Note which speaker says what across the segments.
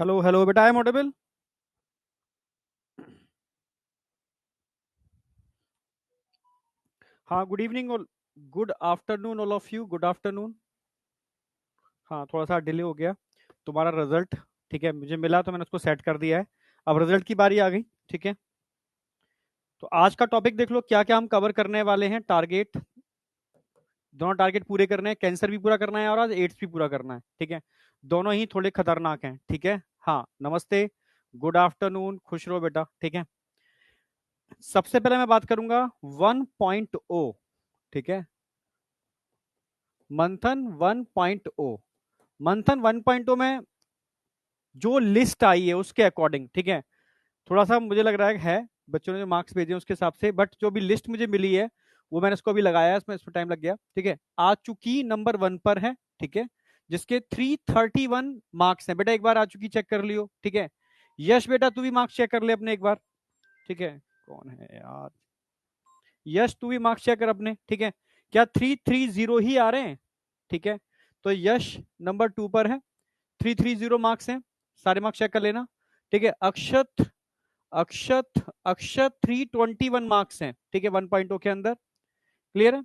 Speaker 1: Hello hello बेटा, I am audible. हाँ, good evening और good afternoon all of you. Good afternoon. हाँ, थोड़ा सा डिले हो गया। तुम्हारा रिजल्ट ठीक है मुझे मिला तो मैंने उसको सेट कर दिया है। अब रिजल्ट की बारी आ गई। ठीक है, तो आज का टॉपिक देख लो क्या क्या हम कवर करने वाले हैं। टारगेट, दोनों टारगेट पूरे करने हैं। कैंसर भी पूरा करना है और आज एड्स भी पूरा करना है। ठीक है, दोनों ही थोड़े खतरनाक हैं। ठीक है, हाँ नमस्ते, गुड आफ्टरनून, खुश रहो बेटा। ठीक है, सबसे पहले मैं बात करूंगा 1.0। ठीक है, मंथन 1.0। मंथन 1.0 में जो लिस्ट आई है उसके अकॉर्डिंग, ठीक है, थोड़ा सा मुझे लग रहा है बच्चों ने जो मार्क्स भेजे हैं उसके हिसाब से, बट जो भी लिस्ट मुझे मिली है वो मैंने इसको अभी लगाया है, इसमें इस पर टाइम लग गया। ठीक है, आ चुकी नंबर 1 पर है। ठीक है, जिसके 331 मार्क्स हैं। बेटा एक बार आ चुकी चेक कर लियो। ठीक है, यश बेटा तू भी मार्क्स चेक कर ले अपने एक बार। ठीक है, कौन है यार, यश तू भी मार्क्स चेक कर अपने। ठीक है, क्या 330 ही आ रहे हैं? ठीक है, तो यश नंबर 2 पर है, 330 मार्क्स हैं। सारे मार्क्स चेक कर लेना। ठीक है, अक्षत अक्षत अक्षत 321 मार्क्स हैं। ठीक है, 1.0 के अंदर। क्लियर है?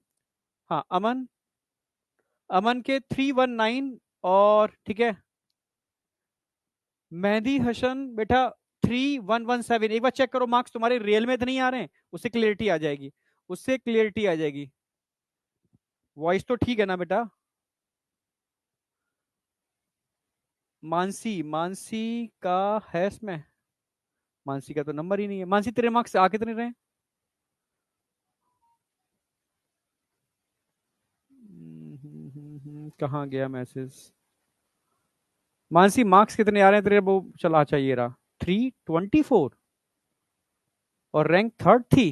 Speaker 1: हाँ, अमन, अमन के 319। और ठीक है, मेहदी हसन बेटा 3117। एक बार चेक करो मार्क्स तुम्हारे रियल में तो नहीं आ रहे हैं, उससे क्लियरिटी आ जाएगी, उससे क्लियरिटी आ जाएगी। वॉइस तो ठीक है ना बेटा? मानसी, मानसी का है इसमें? मानसी का तो नंबर ही नहीं है। मानसी तेरे मार्क्स आ कितने रहे? कहाँ गया मैसेज? मानसी मार्क्स कितने आ रहे हैं तेरे? वो चला चाहिए रहा 324 और रैंक थर्ड थी।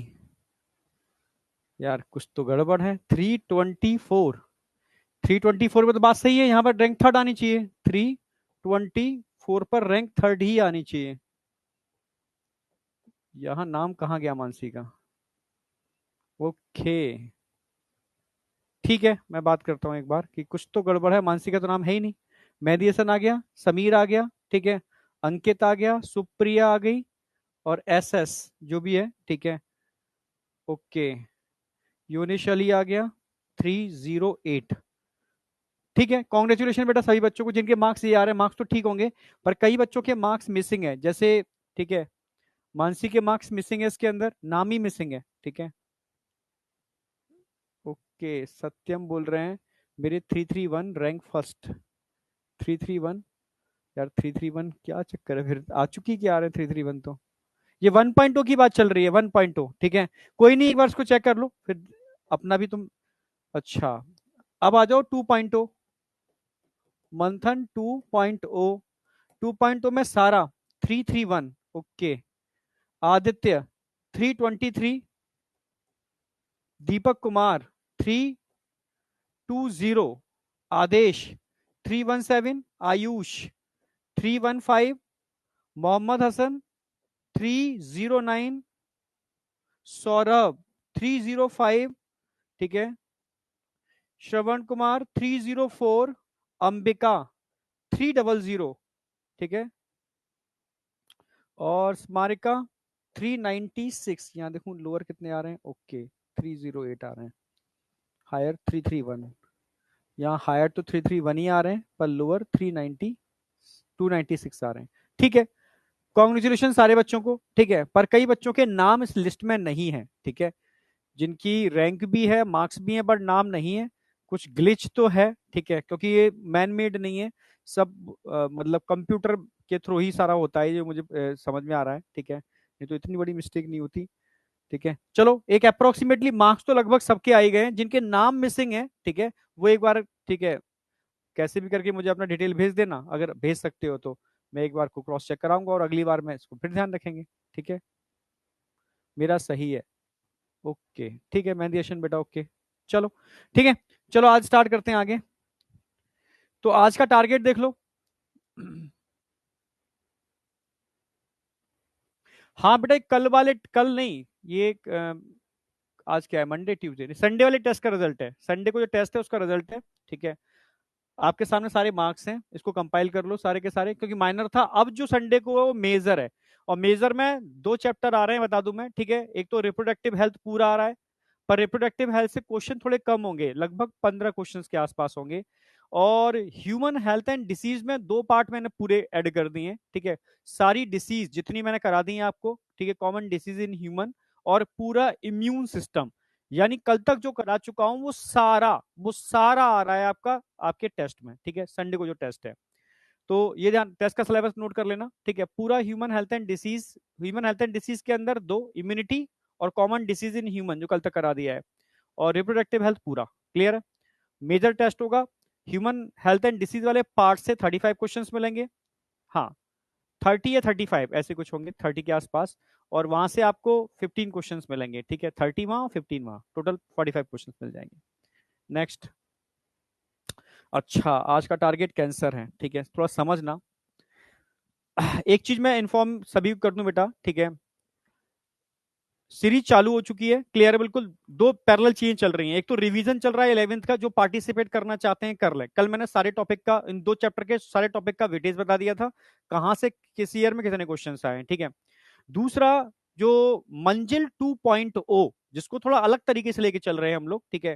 Speaker 1: यार कुछ तो गड़बड़ है। 324, 324 में तो बात सही है, यहाँ पर रैंक थर्ड आनी चाहिए। 324 पर रैंक थर्ड ही आनी चाहिए। यहाँ नाम कहाँ गया मानसी का? ओके, ठीक है, मैं बात करता हूँ एक बार कि कुछ तो गड़बड़ है। मानसी का तो नाम है ही नहीं। मेहदी हसन आ गया, समीर आ गया, ठीक है, अंकित आ गया, सुप्रिया आ गई, और एस एस जो भी है। ठीक है, ओके, यूनिश अली आ गया 308। ठीक है, कॉन्ग्रेचुलेशन बेटा सभी बच्चों को जिनके मार्क्स ये आ रहे हैं। मार्क्स तो ठीक होंगे पर कई बच्चों के मार्क्स मिसिंग है, जैसे ठीक है, मानसी के मार्क्स मिसिंग है, इसके अंदर नाम ही मिसिंग है। ठीक है, ओके, सत्यम बोल रहे हैं मेरे 331 रैंक फर्स्ट। 331, यार 331 क्या चक्कर है फिर? आ चुकी क्या आ रहे हैं 331 तो? ये 1.0 की बात चल रही है, 1.0। ठीक है, कोई नहीं, एक बार इसको चेक कर लो फिर अपना भी तुम। अच्छा, अब आ जाओ 2.0। मंथन 2.0, 2.0 में सारा 331। ओके, आदित्य 323, दीपक कुमार 320, आदेश 317, आयुष 315, मोहम्मद हसन 309, सौरभ 305, ठीक है, श्रवण कुमार 304, अंबिका 300, ठीक है, और स्मारिका 396। यहाँ देखूं लोअर कितने आ रहे हैं। ओके, 308 आ रहे हैं, हायर 331। यहाँ हायर तो 331 ही आ रहे हैं पर लोअर 390, 296 आ रहे हैं। ठीक है, कॉन्ग्रेचुलेशन सारे बच्चों को। ठीक है, पर कई बच्चों के नाम इस लिस्ट में नहीं है। ठीक है, जिनकी रैंक भी है, मार्क्स भी है, बट नाम नहीं है। कुछ ग्लिच तो है। ठीक है, क्योंकि ये मैन मेड नहीं है, सब मतलब कंप्यूटर के थ्रू ही सारा होता है, जो मुझे समझ में आ रहा है। ठीक है, नहीं तो इतनी बड़ी मिस्टेक नहीं होती। ठीक है, चलो एक अप्रोक्सीमेटली मार्क्स तो लगभग सबके आ ही गए हैं। जिनके नाम मिसिंग है, ठीक है, वो एक बार, ठीक है, कैसे भी करके मुझे अपना डिटेल भेज देना, अगर भेज सकते हो तो मैं एक बार को क्रॉस चेक कराऊंगा और अगली बार मैं इसको फिर ध्यान रखेंगे। ठीक है, मेरा सही है। ओके, ठीक है मेहंदी हसन बेटा, ओके, चलो ठीक है। चलो आज स्टार्ट करते हैं आगे। तो आज का टारगेट देख लो। हाँ बेटा, कल वाले, कल नहीं, ये आज क्या है, मंडे ट्यूसडे संडे वाले टेस्ट का रिजल्ट है। संडे को जो टेस्ट है उसका रिजल्ट है। ठीक है, आपके सामने सारे मार्क्स हैं, इसको कंपाइल कर लो सारे के सारे, क्योंकि माइनर था, अब जो संडे को है वो मेजर है। और मेजर में 2 चैप्टर आ रहे हैं, बता दूं मैं, ठीक है। एक तो रिप्रोडक्टिव हेल्थ पूरा आ रहा है, पर रिप्रोडक्टिव हेल्थ से क्वेश्चन थोड़े कम होंगे, लगभग 15 क्वेश्चंस के आसपास होंगे। और ह्यूमन हेल्थ एंड डिसीज में 2 पार्ट मैंने पूरे ऐड कर दिए हैं, ठीक है। सारी डिसीज जितनी मैंने करा दी है आपको, ठीक है, कॉमन डिसीज इन ह्यूमन, और पूरा इम्यून सिस्टम, यानी कल तक जो करा चुका हूं वो सारा आ रहा है आपका आपके टेस्ट में, ठीक है, संडे को जो टेस्ट है। तो ये ध्यान, टेस्ट का सिलेबस नोट कर लेना, ठीक है। पूरा ह्यूमन हेल्थ एंड डिसीज के अंदर 2 इम्यूनिटी और कॉमन डिसीज इन ह्यूमन जो कल तक करा दिया है, और रिप्रोडक्टिव हेल्थ पूरा क्लियर है। मेजर टेस्ट होगा, ह्यूमन हेल्थ एंड डिसीज वाले पार्ट से 35 क्वेश्चंस मिलेंगे, हाँ 30 या 35 ऐसे कुछ होंगे, 30 के आसपास। और वहां से आपको 15 क्वेश्चंस मिलेंगे, ठीक है, 30 वहां 15 वहां, टोटल 45 क्वेश्चंस मिल जाएंगे। नेक्स्ट। अच्छा, आज का टारगेट कैंसर है, ठीक है, थोड़ा समझना। एक चीज मैं इन्फॉर्म सभी को कर दूं बेटा, ठीक है, सीरीज चालू हो चुकी है, क्लियर है बिल्कुल। 2 पैरेलल चीजें चल रही हैं, एक तो रिवीजन चल रहा है 11th का, जो पार्टिसिपेट करना चाहते हैं कर लें। कल मैंने सारे टॉपिक का, इन 2 चैप्टर के सारे टॉपिक का वेटेज बता दिया था, कहां से किस ईयर में कितने क्वेश्चन आए हैं, ठीक है। दूसरा, जो मंजिल 2.0, जिसको थोड़ा अलग तरीके से लेके चल रहे हैं हम लोग, ठीक है,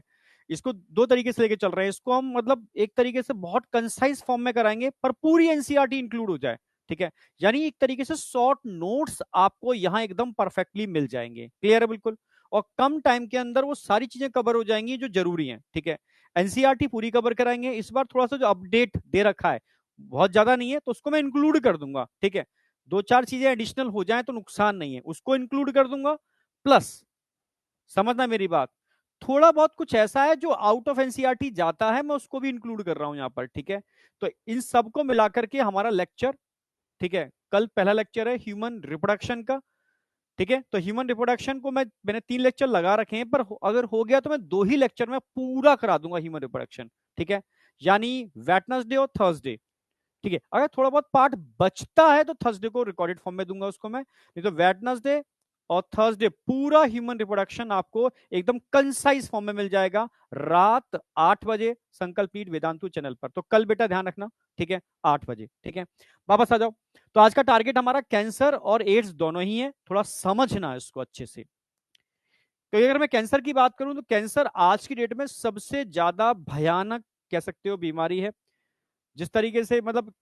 Speaker 1: इसको 2 तरीके से लेके चल रहे हैं। इसको हम मतलब एक तरीके से बहुत कंसाइज फॉर्म में कराएंगे, पर पूरी एनसीईआरटी इंक्लूड हो जाए, ठीक है। यानी एक तरीके से शॉर्ट नोट्स आपको यहां एकदम परफेक्टली मिल जाएंगे, क्लियर है बिल्कुल। और कम टाइम के अंदर वो सारी चीजें कवर हो जाएंगी जो जरूरी हैं, ठीक है। एनसीईआरटी पूरी कवर कराएंगे। इस बार थोड़ा सा जो अपडेट दे रखा है बहुत ज्यादा नहीं है, तो उसको मैं इंक्लूड कर दूंगा, ठीक है। 2-4 चीजें एडिशनल हो जाए तो नुकसान नहीं है, उसको इंक्लूड कर दूंगा। प्लस, समझना मेरी बात, थोड़ा बहुत कुछ ऐसा है जो आउट ऑफ एनसीईआरटी जाता है, मैं उसको भी इंक्लूड कर रहा हूं यहां पर, ठीक है। तो इन सबको मिलाकर के हमारा लेक्चर, ठीक है, कल पहला लेक्चर है ह्यूमन रिप्रोडक्शन का, ठीक है। तो ह्यूमन रिप्रोडक्शन को मैंने 3 लेक्चर लगा रखे हैं, पर अगर हो गया तो मैं 2 ही लेक्चर में पूरा करा दूंगा ह्यूमन रिप्रोडक्शन, ठीक है। यानी वेटनेसडे और थर्सडे, ठीक है। अगर थोड़ा बहुत पार्ट बचता है तो थर्सडे को रिकॉर्डेड फॉर्म में दूंगा उसको मैं, नहीं तो वेडनेसडे और थर्सडे पूरा ह्यूमन रिप्रोडक्शन आपको एकदम कंसाइज फॉर्म में मिल जाएगा, रात 8 बजे संकल्प नीट वेदांतु चैनल पर। तो कल बेटा ध्यान रखना, ठीक है, 8 बजे, ठीक है। वापस आ जाओ। तो आज का टारगेट हमारा कैंसर और एड्स दोनों ही है, थोड़ा समझना इसको अच्छे से। तो अगर मैं कैंसर की बात करूं तो कैंसर आज की डेट में सबसे ज्यादा भयानक कह सकते हो बीमारी है। जिस तरीके से मतलब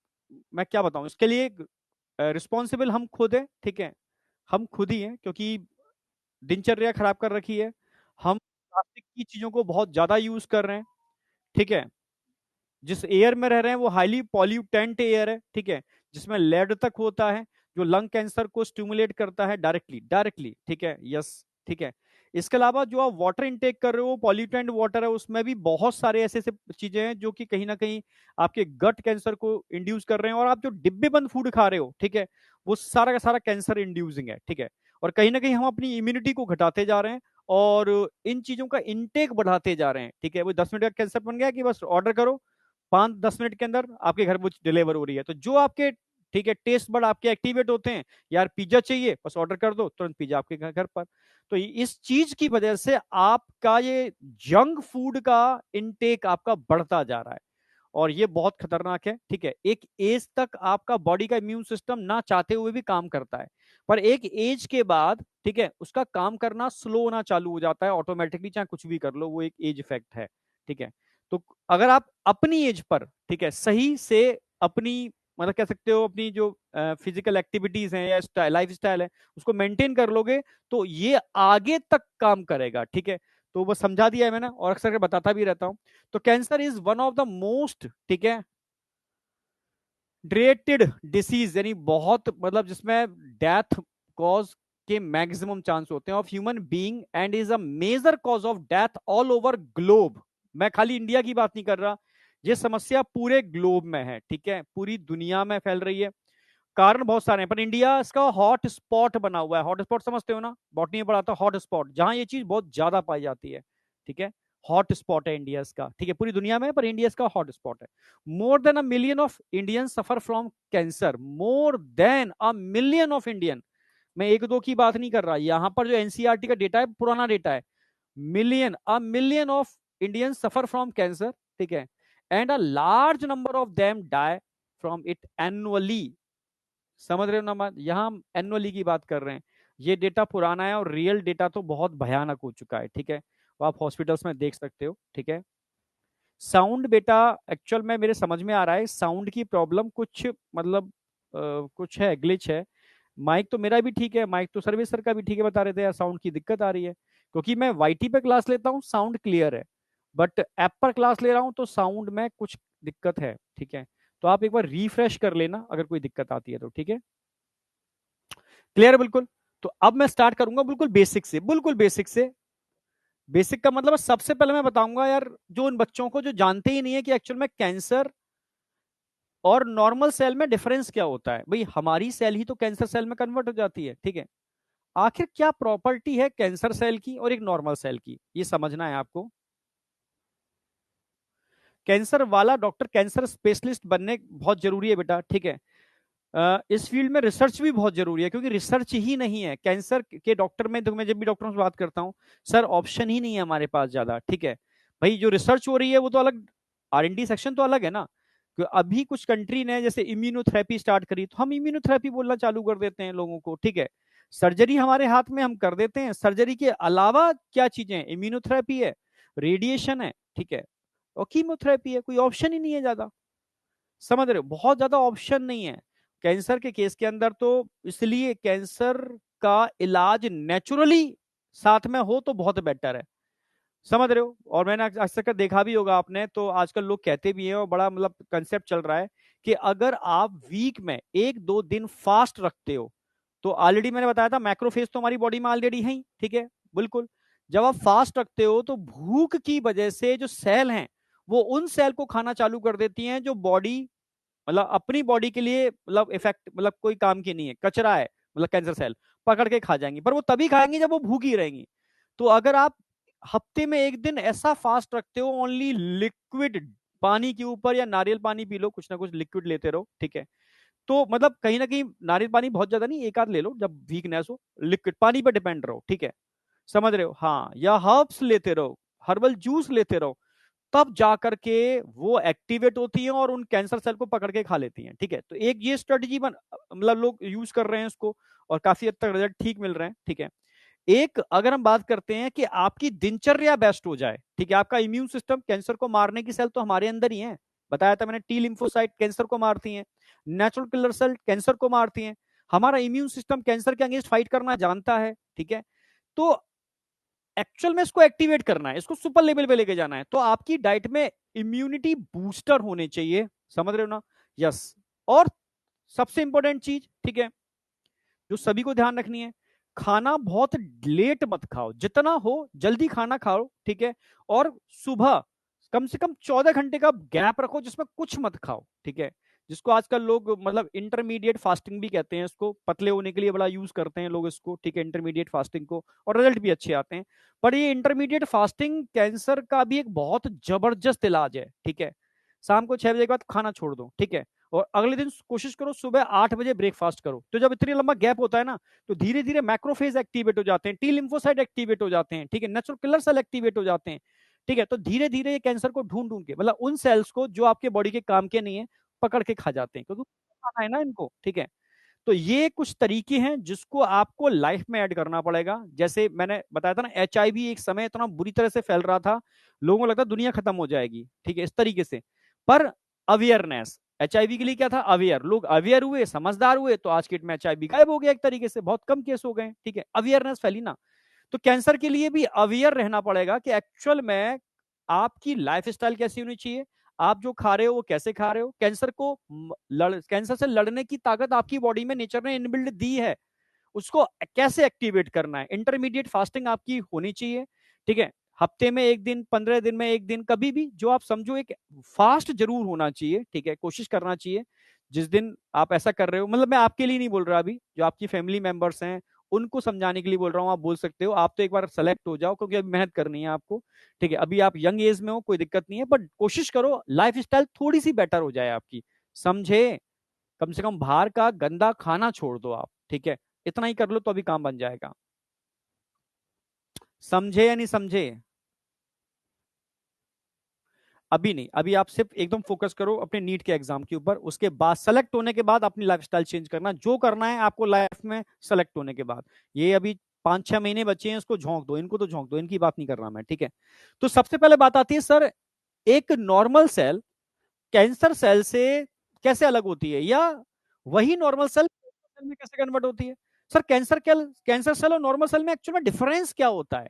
Speaker 1: मैं क्या बताऊं, इसके लिए रिस्पॉन्सिबल हम खुद हैं, ठीक है, हम खुद ही हैं, क्योंकि दिनचर्या खराब कर रखी है। हम प्लास्टिक की चीजों को बहुत ज्यादा यूज कर रहे हैं, ठीक है। जिस एयर में रह रहे हैं वो हाईली पॉल्यूटेंट एयर है, ठीक है, जिसमें लेड तक होता है, जो लंग कैंसर को स्टिमुलेट करता है डायरेक्टली डायरेक्टली, ठीक है, यस, ठीक है। इसके अलावा जो आप वाटर इनटेक कर रहे हो पॉल्यूटेंट वाटर है, उसमें भी बहुत सारे ऐसे ऐसे चीजें हैं जो कि कहीं ना कहीं आपके गट कैंसर को इंड्यूस कर रहे हैं। और आप जो डिब्बे बंद फूड खा रहे हो, ठीक है, वो सारा का सारा कैंसर इंड्यूसिंग है, ठीक है। और कहीं ना कहीं हम अपनी इम्यूनिटी को घटाते जा रहे हैं, और इन चीजों का इनटेक बढ़ाते जा रहे हैं, ठीक है। वो 10 मिनट का कैंसर बन गया कि बस ऑर्डर करो, 5-10 मिनट के अंदर आपके घर वो डिलीवर हो रही है। तो जो आपके, ठीक है, टेस्ट बड आपके एक्टिवेट होते हैं, यार पिज्जा चाहिए, बस ऑर्डर कर दो, तुरंत पिज्जा आपके घर पर। तो इस चीज की वजह से आपका ये जंक फूड का इनटेक आपका बढ़ता जा रहा है, और ये बहुत खतरनाक है, ठीक है। एक एज तक आपका बॉडी का इम्यून सिस्टम ना चाहते हुए भी काम करता है, पर एक एज के बाद, ठीक है, उसका काम करना स्लो होना चालू हो जाता है ऑटोमेटिकली, चाहे कुछ भी कर लो, वो एक एज इफेक्ट है, ठीक है। तो अगर आप अपनी एज पर, ठीक है, सही से अपनी मतलब कह सकते हो अपनी जो फिजिकल एक्टिविटीज हैं या लाइफ स्टाइल है उसको मेंटेन कर लोगे, तो ये आगे तक काम करेगा, ठीक है। तो वो समझा दिया है मैंने, और अक्सर बताता भी रहता हूं। तो cancer is one of the most, ठीक है, ड्रेटेड डिसीज, यानी बहुत मतलब जिसमें डेथ कॉज के मैक्सिमम चांस होते हैं of human being, and is a major cause of death all over globe. मैं खाली इंडिया की बात नहीं कर रहा, ये समस्या पूरे ग्लोब में है, ठीक है, पूरी दुनिया में फैल रही है। कारण बहुत सारे हैं, पर इंडिया इसका हॉट स्पॉट बना हुआ है। हॉट स्पॉट समझते हो ना, बॉटनी में पढ़ा था, हॉट स्पॉट, जहां ये चीज बहुत ज्यादा पाई जाती है, ठीक है। हॉट स्पॉट है इंडिया का, ठीक है, पूरी दुनिया में, पर इंडिया का हॉट स्पॉट है। More than a million of Indian suffer from cancer, more than a million of Indian. मैं एक दो की बात नहीं कर रहा, यहां पर जो एनसीईआरटी का डेटा है पुराना डेटा है, million, a million of Indian suffer from cancer, ठीक है। And a large number of them die from it annually. समझ रहे हो ना बात? यहाँ हम एनुअली की बात कर रहे हैं। ये डेटा पुराना है और रियल डेटा तो बहुत भयानक हो चुका है, ठीक है। वो आप हॉस्पिटल्स में देख सकते हो, ठीक है। साउंड बेटा एक्चुअल में मेरे समझ में आ रहा है, साउंड की प्रॉब्लम कुछ मतलब कुछ है, ग्लिच है। माइक तो मेरा भी ठीक है, माइक तो सर्विस सर का भी ठीक है, बता रहे थे यार साउंड की दिक्कत आ रही है, क्योंकि मैं वाईटी पे क्लास लेता हूँ, साउंड क्लियर है, बट ऐप पर क्लास ले रहा हूँ तो साउंड में कुछ दिक्कत है, ठीक है। तो आप एक बार रिफ्रेश कर लेना अगर कोई दिक्कत आती है तो, ठीक है। क्लियर है बिल्कुल। तो अब मैं स्टार्ट करूंगा बिल्कुल बेसिक से, बिल्कुल बेसिक से। बेसिक का मतलब सबसे पहले मैं बताऊंगा यार, जो उन बच्चों को जो जानते ही नहीं है कि एक्चुअल में कैंसर और नॉर्मल सेल में डिफरेंस क्या होता है। भाई हमारी सेल ही तो कैंसर सेल में कन्वर्ट हो जाती है, ठीक है। आखिर क्या प्रॉपर्टी है कैंसर सेल की और एक नॉर्मल सेल की, ये समझना है आपको। कैंसर वाला डॉक्टर, कैंसर स्पेशलिस्ट बनने बहुत जरूरी है बेटा, ठीक है। इस फील्ड में रिसर्च भी बहुत जरूरी है, क्योंकि रिसर्च ही नहीं है कैंसर के डॉक्टर में। तो मैं जब भी डॉक्टरों से बात करता हूँ, सर ऑप्शन ही नहीं है हमारे पास ज्यादा, ठीक है। भाई जो रिसर्च हो रही है वो तो अलग, R&D सेक्शन तो अलग है ना। अभी कुछ कंट्री ने जैसे इम्यूनोथेरेपी स्टार्ट करी, तो हम इम्यूनोथेरेपी बोलना चालू कर देते हैं लोगों को, ठीक है। सर्जरी हमारे हाथ में, हम कर देते हैं। सर्जरी के अलावा क्या चीजें हैं? इम्यूनोथेरेपी है, रेडिएशन है, ठीक है, और कीमोथेरेपी है। कोई ऑप्शन ही नहीं है ज्यादा, समझ रहे हो? बहुत ज्यादा ऑप्शन नहीं है कैंसर के केस के अंदर। तो इसलिए कैंसर का इलाज नेचुरली साथ में हो तो बहुत बेटर है, समझ रहे हो? और मैंने अक्सर कर देखा भी होगा आपने, तो आजकल लोग कहते भी हैं और बड़ा मतलब कंसेप्ट चल रहा है कि अगर आप वीक में 1-2 दिन फास्ट रखते हो, तो ऑलरेडी मैंने बताया था मैक्रोफेज तो हमारी बॉडी में ऑलरेडी है ही, ठीक है, बिल्कुल। जब आप फास्ट रखते हो तो भूख की वजह से जो सेल हैं, वो उन सेल को खाना चालू कर देती हैं जो बॉडी मतलब अपनी बॉडी के लिए मतलब इफेक्ट मतलब कोई काम की नहीं है, कचरा है, मतलब कैंसर सेल पकड़ के खा जाएंगी, पर वो तभी खाएंगी जब वो भूखी रहेंगी। तो अगर आप हफ्ते में 1 दिन ऐसा फास्ट रखते हो, ओनली लिक्विड पानी के ऊपर, या नारियल पानी पी लो, कुछ ना कुछ लिक्विड लेते रहो, ठीक है। तो मतलब कहीं ना कहीं नारियल पानी बहुत ज्यादा नहीं, एक आध ले लो जब वीकनेस हो, लिक्विड पानी पर डिपेंड रहो, ठीक है, समझ रहे हो? हाँ, या हर्ब्स लेते रहो, हर्बल जूस लेते रहो, तब जाकर के वो एक्टिवेट होती है और उन कैंसर सेल को पकड़ के खा लेती हैं, ठीक है। तो एक ये स्ट्रेटजी बन मतलब लोग यूज कर रहे हैं इसको, और काफी हद तक रिजल्ट ठीक मिल रहे हैं, ठीक है। एक अगर हम बात करते हैं कि आपकी दिनचर्या बेस्ट हो जाए, ठीक है, आपका इम्यून सिस्टम, कैंसर को मारने की सेल तो हमारे अंदर ही है, बताया था मैंने, टी लिम्फोसाइट कैंसर को मारती हैं, नेचुरल किलर सेल कैंसर को मारती हैं। हमारा इम्यून सिस्टम कैंसर के अगेंस्ट फाइट करना जानता है, ठीक है। तो एक्चुअल में इसको एक्टिवेट करना है, इसको सुपर लेवल पे लेके जाना है, तो आपकी डाइट में इम्यूनिटी बूस्टर होने चाहिए, समझ रहे हो ना? यस। और सबसे इंपॉर्टेंट चीज, ठीक है, जो सभी को ध्यान रखनी है, खाना बहुत लेट मत खाओ, जितना हो जल्दी खाना खाओ, ठीक है। और सुबह कम से कम 14 घंटे का गैप रखो जिसमें कुछ मत खाओ, ठीक है। जिसको आजकल लोग मतलब इंटरमीडिएट फास्टिंग भी कहते हैं, इसको पतले होने के लिए बड़ा यूज करते हैं लोग इसको, ठीक है, इंटरमीडिएट फास्टिंग को, और रिजल्ट भी अच्छे आते हैं। पर ये इंटरमीडिएट फास्टिंग कैंसर का भी एक बहुत जबरदस्त इलाज है, ठीक है। शाम को 6 बजे के बाद खाना छोड़ दो, ठीक है, और अगले दिन कोशिश करो सुबह 8 बजे ब्रेकफास्ट करो। तो जब इतनी लंबा गैप होता है ना, तो धीरे धीरे मैक्रोफेज एक्टिवेट हो जाते हैं, टी लिम्फोसाइट एक्टिवेट हो जाते हैं, ठीक है, नेचुरल किलर सेल एक्टिवेट हो जाते हैं, ठीक है। तो धीरे धीरे ये कैंसर को ढूंढ ढूंढ के मतलब उन सेल्स को जो आपके बॉडी के काम के नहीं है, पकड़ के खा जाते हैं, क्योंकि खाना है ना इनको, ठीक है। तो ये कुछ तरीके हैं जिसको आपको लाइफ में ऐड करना पड़ेगा। जैसे मैंने बताया था ना, HIV एक समय इतना बुरी तरह से फैल रहा था, लोगों को लगता दुनिया खत्म हो जाएगी, ठीक है, इस तरीके से। पर अवेयरनेस, HIV के लिए क्या था? अवेयर, लोग अवेयर हुए, समझदार हुए, तो आज के डेट में HIV गायब हो गया एक तरीके से, बहुत कम केस हो गए, ठीक है, अवेयरनेस फैली ना। तो कैंसर के लिए भी अवेयर रहना पड़ेगा कि एक्चुअल में आपकी लाइफ स्टाइल कैसी होनी चाहिए, आप जो खा रहे हो वो कैसे खा रहे हो, कैंसर को कैंसर से लड़ने की ताकत आपकी बॉडी में नेचर ने इनबिल्ड दी है, उसको कैसे एक्टिवेट करना है। इंटरमीडिएट फास्टिंग आपकी होनी चाहिए, ठीक है, हफ्ते में 1 दिन, 15 दिन में 1 दिन, कभी भी जो आप समझो, एक फास्ट जरूर होना चाहिए, ठीक है, कोशिश करना चाहिए। जिस दिन आप ऐसा कर रहे हो, मतलब मैं आपके लिए नहीं बोल रहा, अभी जो आपकी फैमिली मेंबर्स हैं उनको समझाने के लिए बोल रहा हूँ, आप बोल सकते हो, आप तो एक बार सेलेक्ट हो जाओ, क्योंकि अभी मेहनत करनी है आपको, ठीक है। अभी आप यंग एज में हो, कोई दिक्कत नहीं है, बट कोशिश करो लाइफ स्टाइल थोड़ी सी बेटर हो जाए आपकी, समझे? कम से कम बाहर का गंदा खाना छोड़ दो आप, ठीक है, इतना ही कर लो तो अभी काम बन जाएगा। समझे या नहीं समझे? अभी नहीं, अभी आप सिर्फ एकदम फोकस करो अपने नीट के एग्जाम के ऊपर। उसके बाद सेलेक्ट होने के बाद अपनी लाइफस्टाइल चेंज करना, जो करना है आपको लाइफ में सेलेक्ट होने के बाद। ये अभी 5-6 महीने बचे हैं, इसको झोंक दो, इनको तो झोंक दो, इनकी बात नहीं कर रहा मैं, ठीक है। तो सबसे पहले बात आती है सर, एक नॉर्मल सेल कैंसर सेल से कैसे अलग होती है, या वही नॉर्मल सेल सेल में कैसे कन्वर्ट होती है। सर कैंसर सेल और नॉर्मल सेल में एक्चुअल में डिफरेंस क्या होता है,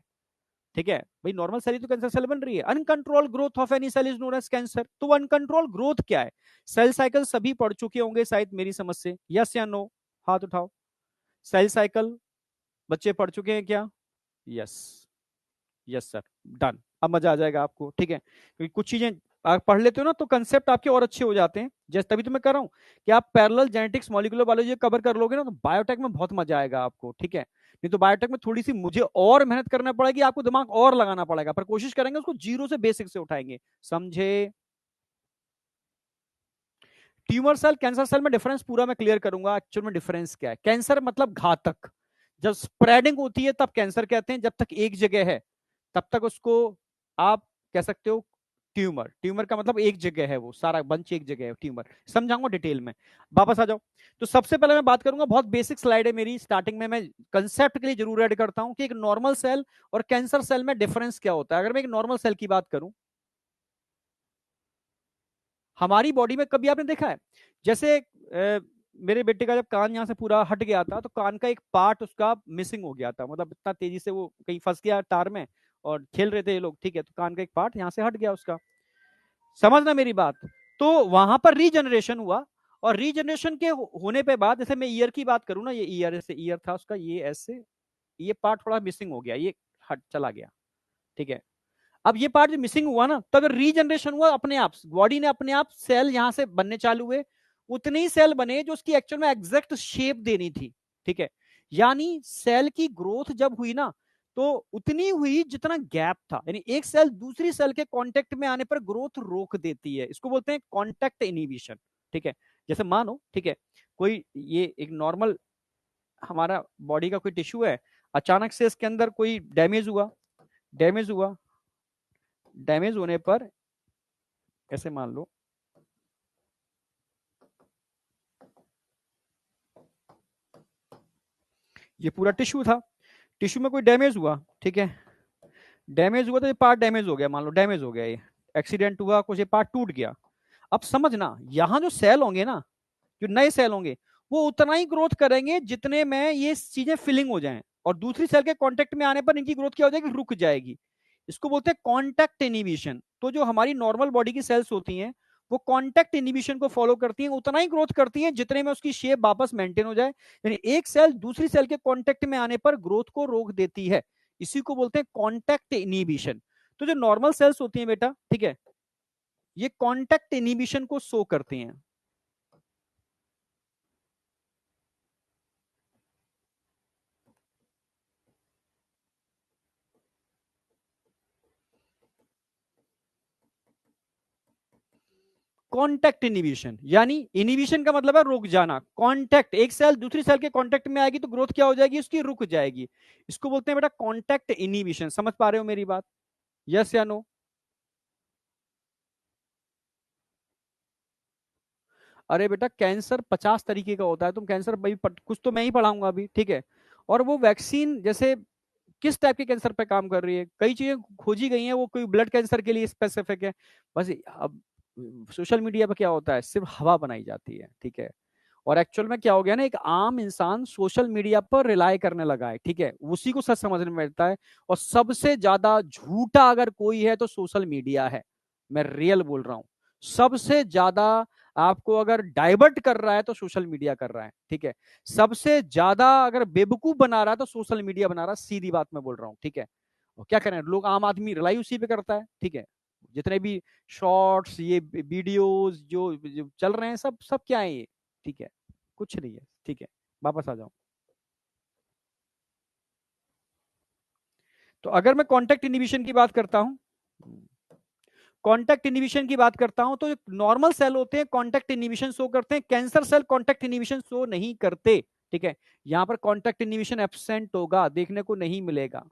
Speaker 1: ठीक है भाई। नॉर्मल सेल ही तो कैंसर सेल बन रही है। Uncontrol growth of any cell is known as cancer. तो अनकंट्रोल ग्रोथ क्या है? सेल साइकिल सभी पढ़ चुके होंगे शायद मेरी समझ से, यस या नो, हाथ उठाओ। सेल साइकिल बच्चे पढ़ चुके हैं क्या? Yes, yes sir, done. अब मजा आ जाएगा आपको, ठीक है, क्योंकि कुछ चीजें आप पढ़ लेते हो ना तो कंसेप्ट आपके और अच्छे हो जाते हैं। जैसे तभी तो मैं कर रहा हूं कि आप parallel genetics molecular biology cover कर लोगे ना तो बायोटेक में बहुत मजा आएगा आपको, ठीक है। नहीं तो बायोटेक में थोड़ी सी मुझे और मेहनत करना पड़ेगी, आपको दिमाग और लगाना पड़ेगा, पर कोशिश करेंगे उसको जीरो से बेसिक से उठाएंगे, समझे। ट्यूमर सेल कैंसर सेल में डिफरेंस पूरा मैं क्लियर करूंगा। एक्चुअल में डिफरेंस क्या है? कैंसर मतलब घातक, जब स्प्रेडिंग होती है तब कैंसर कहते हैं, जब तक एक जगह है तब तक उसको आप कह सकते हो ट्यूमर। ट्यूमर का मतलब एक जगह है, वो सारा बंच एक जगह है ट्यूमर। समझाऊंगा डिटेल में, वापस आ जाओ। तो सबसे पहले मैं बात करूंगा, बहुत बेसिक स्लाइड है मेरी, स्टार्टिंग में मैं कंसेप्ट के लिए जरूर ऐड करता हूं कि एक नॉर्मल सेल और कैंसर सेल में डिफरेंस क्या होता है। अगर मैं एक नॉर्मल सेल की बात करूं, हमारी बॉडी में कभी आपने देखा है, जैसे मेरे बेटे का जब कान यहाँ से पूरा हट गया था तो कान का एक पार्ट उसका मिसिंग हो गया था, मतलब इतना तेजी से वो कहीं फंस गया तार में और खेल रहे थे ये लोग, ठीक है, तो कान का एक पार्ट यहाँ से हट गया उसका। समझना मेरी बात। तो वहां पर रीजनरेशन हुआ, और रीजनरेशन के होने पे बाद, जैसे मैं ईयर की बात करूं ना, ये ईयर से ईयर था उसका, ये ऐसे ये पार्ट थोड़ा मिसिंग हो गया, ये हट चला गया, ठीक है। अब ये पार्ट जो मिसिंग हुआ ना, तो अगर रीजनरेशन हुआ, अपने आप बॉडी ने अपने आप सेल यहां से बनने चालू हुए, उतने ही सेल बने जो उसकी एक्चुअल में एग्जैक्ट शेप देनी थी, ठीक है। यानी सेल की ग्रोथ जब हुई ना, तो उतनी हुई जितना गैप था, यानी एक सेल दूसरी सेल के कांटेक्ट में आने पर ग्रोथ रोक देती है, इसको बोलते हैं कांटेक्ट इनहिबिशन, ठीक है। जैसे मानो, ठीक है, कोई ये एक नॉर्मल हमारा बॉडी का कोई टिश्यू है, अचानक से इसके अंदर कोई डैमेज हुआ, डैमेज हुआ, डैमेज होने पर ऐसे मान लो ये पूरा टिश्यू था, टिश्यू में कोई डैमेज हुआ, ठीक है, डैमेज हुआ तो ये पार्ट डैमेज हो गया, मान लो डैमेज हो गया, ये एक्सीडेंट हुआ, कुछ ये पार्ट टूट गया। अब समझना, यहां जो सेल होंगे ना, जो नए सेल होंगे, वो उतना ही ग्रोथ करेंगे जितने में ये चीजें फिलिंग हो जाएं, और दूसरी सेल के कांटेक्ट में आने पर इनकी ग्रोथ क्या हो जाएगी? रुक जाएगी। इसको बोलते हैं कांटेक्ट इनहिबिशन। तो जो हमारी नॉर्मल बॉडी की सेल्स होती हैं, वो कांटेक्ट इनहिबिशन को फॉलो करती हैं, उतना ही ग्रोथ करती हैं जितने में उसकी शेप वापस मेंटेन हो जाए, यानी एक सेल दूसरी सेल के कांटेक्ट में आने पर ग्रोथ को रोक देती है। इसी को बोलते हैं कांटेक्ट इनहिबिशन। तो जो नॉर्मल सेल्स होती हैं बेटा, ठीक है, ये कांटेक्ट इनहिबिशन को शो करती हैं। कॉन्टैक्ट इनिबिशन, यानी इनिबिशन का मतलब है रुक जाना, कॉन्टैक्ट, एक सेल दूसरी सेल के कॉन्टैक्ट में आएगी तो ग्रोथ क्या हो जाएगी? उसकी रुक जाएगी। इसको बोलते हैं बेटा कॉन्टैक्ट इनिबिशन। समझ पा रहे हो मेरी बात, यस या नो? अरे बेटा कैंसर 50 तरीके का होता है, तुम कैंसर भाई कुछ तो मैं ही पढ़ाऊंगा अभी, ठीक है। और वो वैक्सीन जैसे किस टाइप के कैंसर पे काम कर रही है, कई चीजें खोजी गई हैं, वो कोई ब्लड कैंसर के लिए स्पेसिफिक है। बस अब सोशल मीडिया पे क्या होता है, सिर्फ हवा बनाई जाती है, ठीक है। और एक्चुअल में क्या हो गया ना, एक आम इंसान सोशल मीडिया पर रिलाई करने लगा है, ठीक है, उसी को सच समझने में मिलता है। और सबसे ज्यादा झूठा अगर कोई है तो सोशल मीडिया है, मैं रियल बोल रहा हूं। सबसे ज्यादा आपको अगर डाइवर्ट कर रहा है तो सोशल मीडिया कर रहा है, ठीक है। सबसे ज्यादा अगर बेवकूफ बना रहा है तो सोशल मीडिया बना रहा है, सीधी बात मैं बोल रहा हूँ, ठीक है। और क्या करें, लोग आम आदमी रिलाई उसी पे करता है, ठीक है। जितने भी शॉर्ट्स, ये वीडियोस जो चल रहे हैं, सब सब क्या है ये, ठीक है, कुछ नहीं है, ठीक है। वापस आ जाओ। तो अगर मैं कॉन्टेक्ट इनिबिशन की बात करता हूं, कॉन्टेक्ट इनिबिशन की बात करता हूं, तो नॉर्मल सेल होते हैं कॉन्टेक्ट इनिबिशन शो करते हैं, cancer cell contact inhibition show नहीं करते, ठीक है। यहां पर कॉन्टेक्ट इनिबिशन एब्सेंट होगा, देखने को नहीं मिलेगा।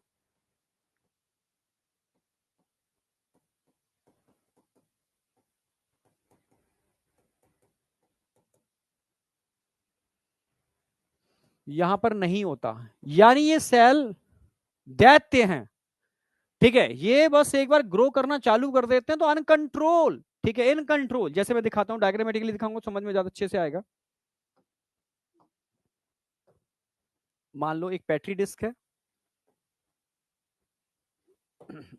Speaker 1: यहां पर नहीं होता, यानी ये सेल दैत्य हैं। ठीक है, ये बस एक बार ग्रो करना चालू कर देते हैं तो अनकंट्रोल, ठीक है, इन कंट्रोल, जैसे मैं दिखाता हूं, डायग्रामेटिकली दिखाऊंगा, समझ में ज्यादा अच्छे से आएगा। मान लो एक पेट्री डिस्क है,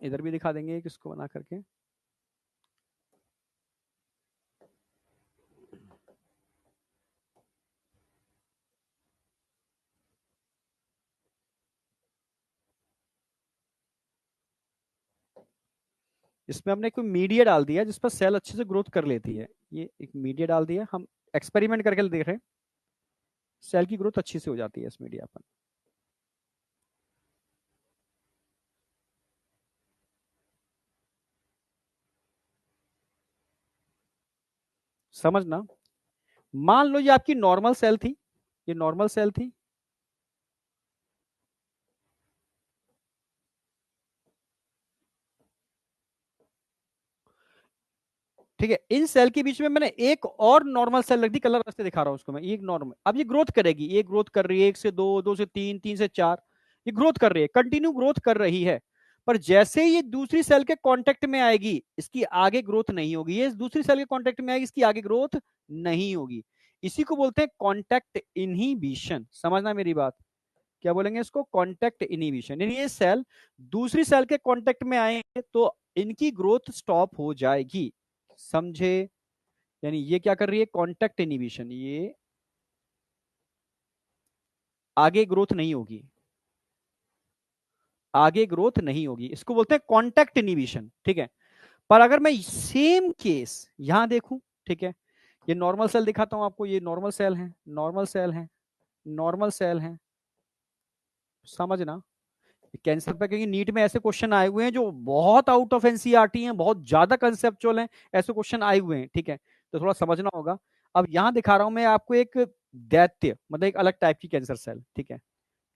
Speaker 1: इधर भी दिखा देंगे एक इसको बना करके। इसमें हमने कोई मीडिया डाल दिया जिस पर सेल अच्छे से ग्रोथ कर लेती है, ये एक मीडिया डाल दिया, हम एक्सपेरिमेंट करके देख रहे हैं, सेल की ग्रोथ अच्छी से हो जाती है इस मीडिया पर। समझना, मान लो ये आपकी नॉर्मल सेल थी, ये नॉर्मल सेल थी, ठीक है, इन सेल के बीच में मैंने एक और नॉर्मल सेल रख दी, कलर रास्ते दिखा रहा हूं उसको मैं, एक नॉर्मल, अब ये ग्रोथ करेगी, ये ग्रोथ कर रही है, एक से दो, दो से तीन, तीन से चार, ये ग्रोथ कर रही है, कंटिन्यू ग्रोथ कर रही है। पर जैसे ही ये दूसरी सेल के कांटेक्ट में आएगी, इसकी आगे ग्रोथ नहीं होगी, ये दूसरी सेल के कांटेक्ट में आएगी, इसकी आगे ग्रोथ नहीं होगी। इसी को बोलते हैं कॉन्टैक्ट इनहिबिशन, समझना मेरी बात, क्या बोलेंगे इसको, कॉन्टैक्ट इनहिबिशन, यानी ये सेल दूसरी सेल के कांटेक्ट में आएंगे तो इनकी ग्रोथ स्टॉप हो जाएगी, समझे। यानी ये क्या कर रही है, कॉन्टैक्ट इनहिबिशन, ये आगे ग्रोथ नहीं होगी, आगे ग्रोथ नहीं होगी, इसको बोलते हैं कॉन्टैक्ट इनहिबिशन, ठीक है। पर अगर मैं सेम केस यहां देखूं, ठीक है, ये नॉर्मल सेल दिखाता हूं आपको, ये नॉर्मल सेल है, नॉर्मल सेल है, नॉर्मल सेल है, समझना, कैंसर पे, क्योंकि नीट में ऐसे क्वेश्चन आए हुए हैं जो बहुत आउट ऑफ एनसीईआरटी हैं, बहुत ज्यादा कंसेप्चुअल हैं, ऐसे क्वेश्चन आए हुए हैं, ठीक है, तो थोड़ा समझना होगा। अब यहां दिखा रहा हूं मैं आपको एक दैत्य, मतलब एक अलग टाइप की कैंसर सेल, ठीक है,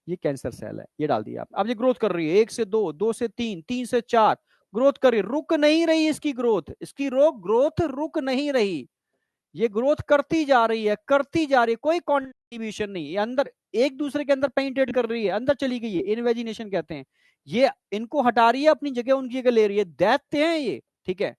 Speaker 1: ये कैंसर सेल है, ये डाल दिया आप, अब ये ग्रोथ कर रही है, एक से दो, दो से तीन, तीन से चार, ग्रोथ कर रही है, रुक नहीं रही इसकी ग्रोथ, इसकी रोग ग्रोथ रुक नहीं रही, ये ग्रोथ करती जा रही है, करती जा रही है, कोई कॉन्ट्रीब्यूशन नहीं, ये अंदर एक दूसरे के अंदर पेनिट्रेट कर रही है, अंदर चली गई है, इनवेजिनेशन कहते हैं, ये इनको हटा रही है, अपनी जगह उनकी जगह ले रही है, दैत्य हैं ये, ठीक है,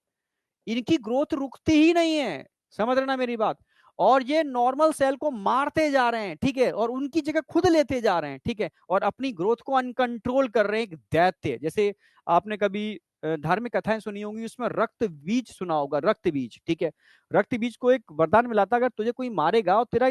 Speaker 1: इनकी ग्रोथ रुकती ही नहीं है, समझ रहे ना मेरी बात। और ये नॉर्मल सेल को मारते जा रहे हैं, ठीक है, और उनकी जगह खुद लेते जा रहे हैं, ठीक है, और अपनी ग्रोथ को अनकंट्रोल कर रहे हैं, एक दैत्य, जैसे आपने कभी धार्मिक कथाएं सुनी होंगी, उसमें रक्त बीज सुना होगा, रक्त बीज, ठीक है, रक्त बीज को एक वरदान मिला था, अगर तुझे कोई मारेगा और तेरा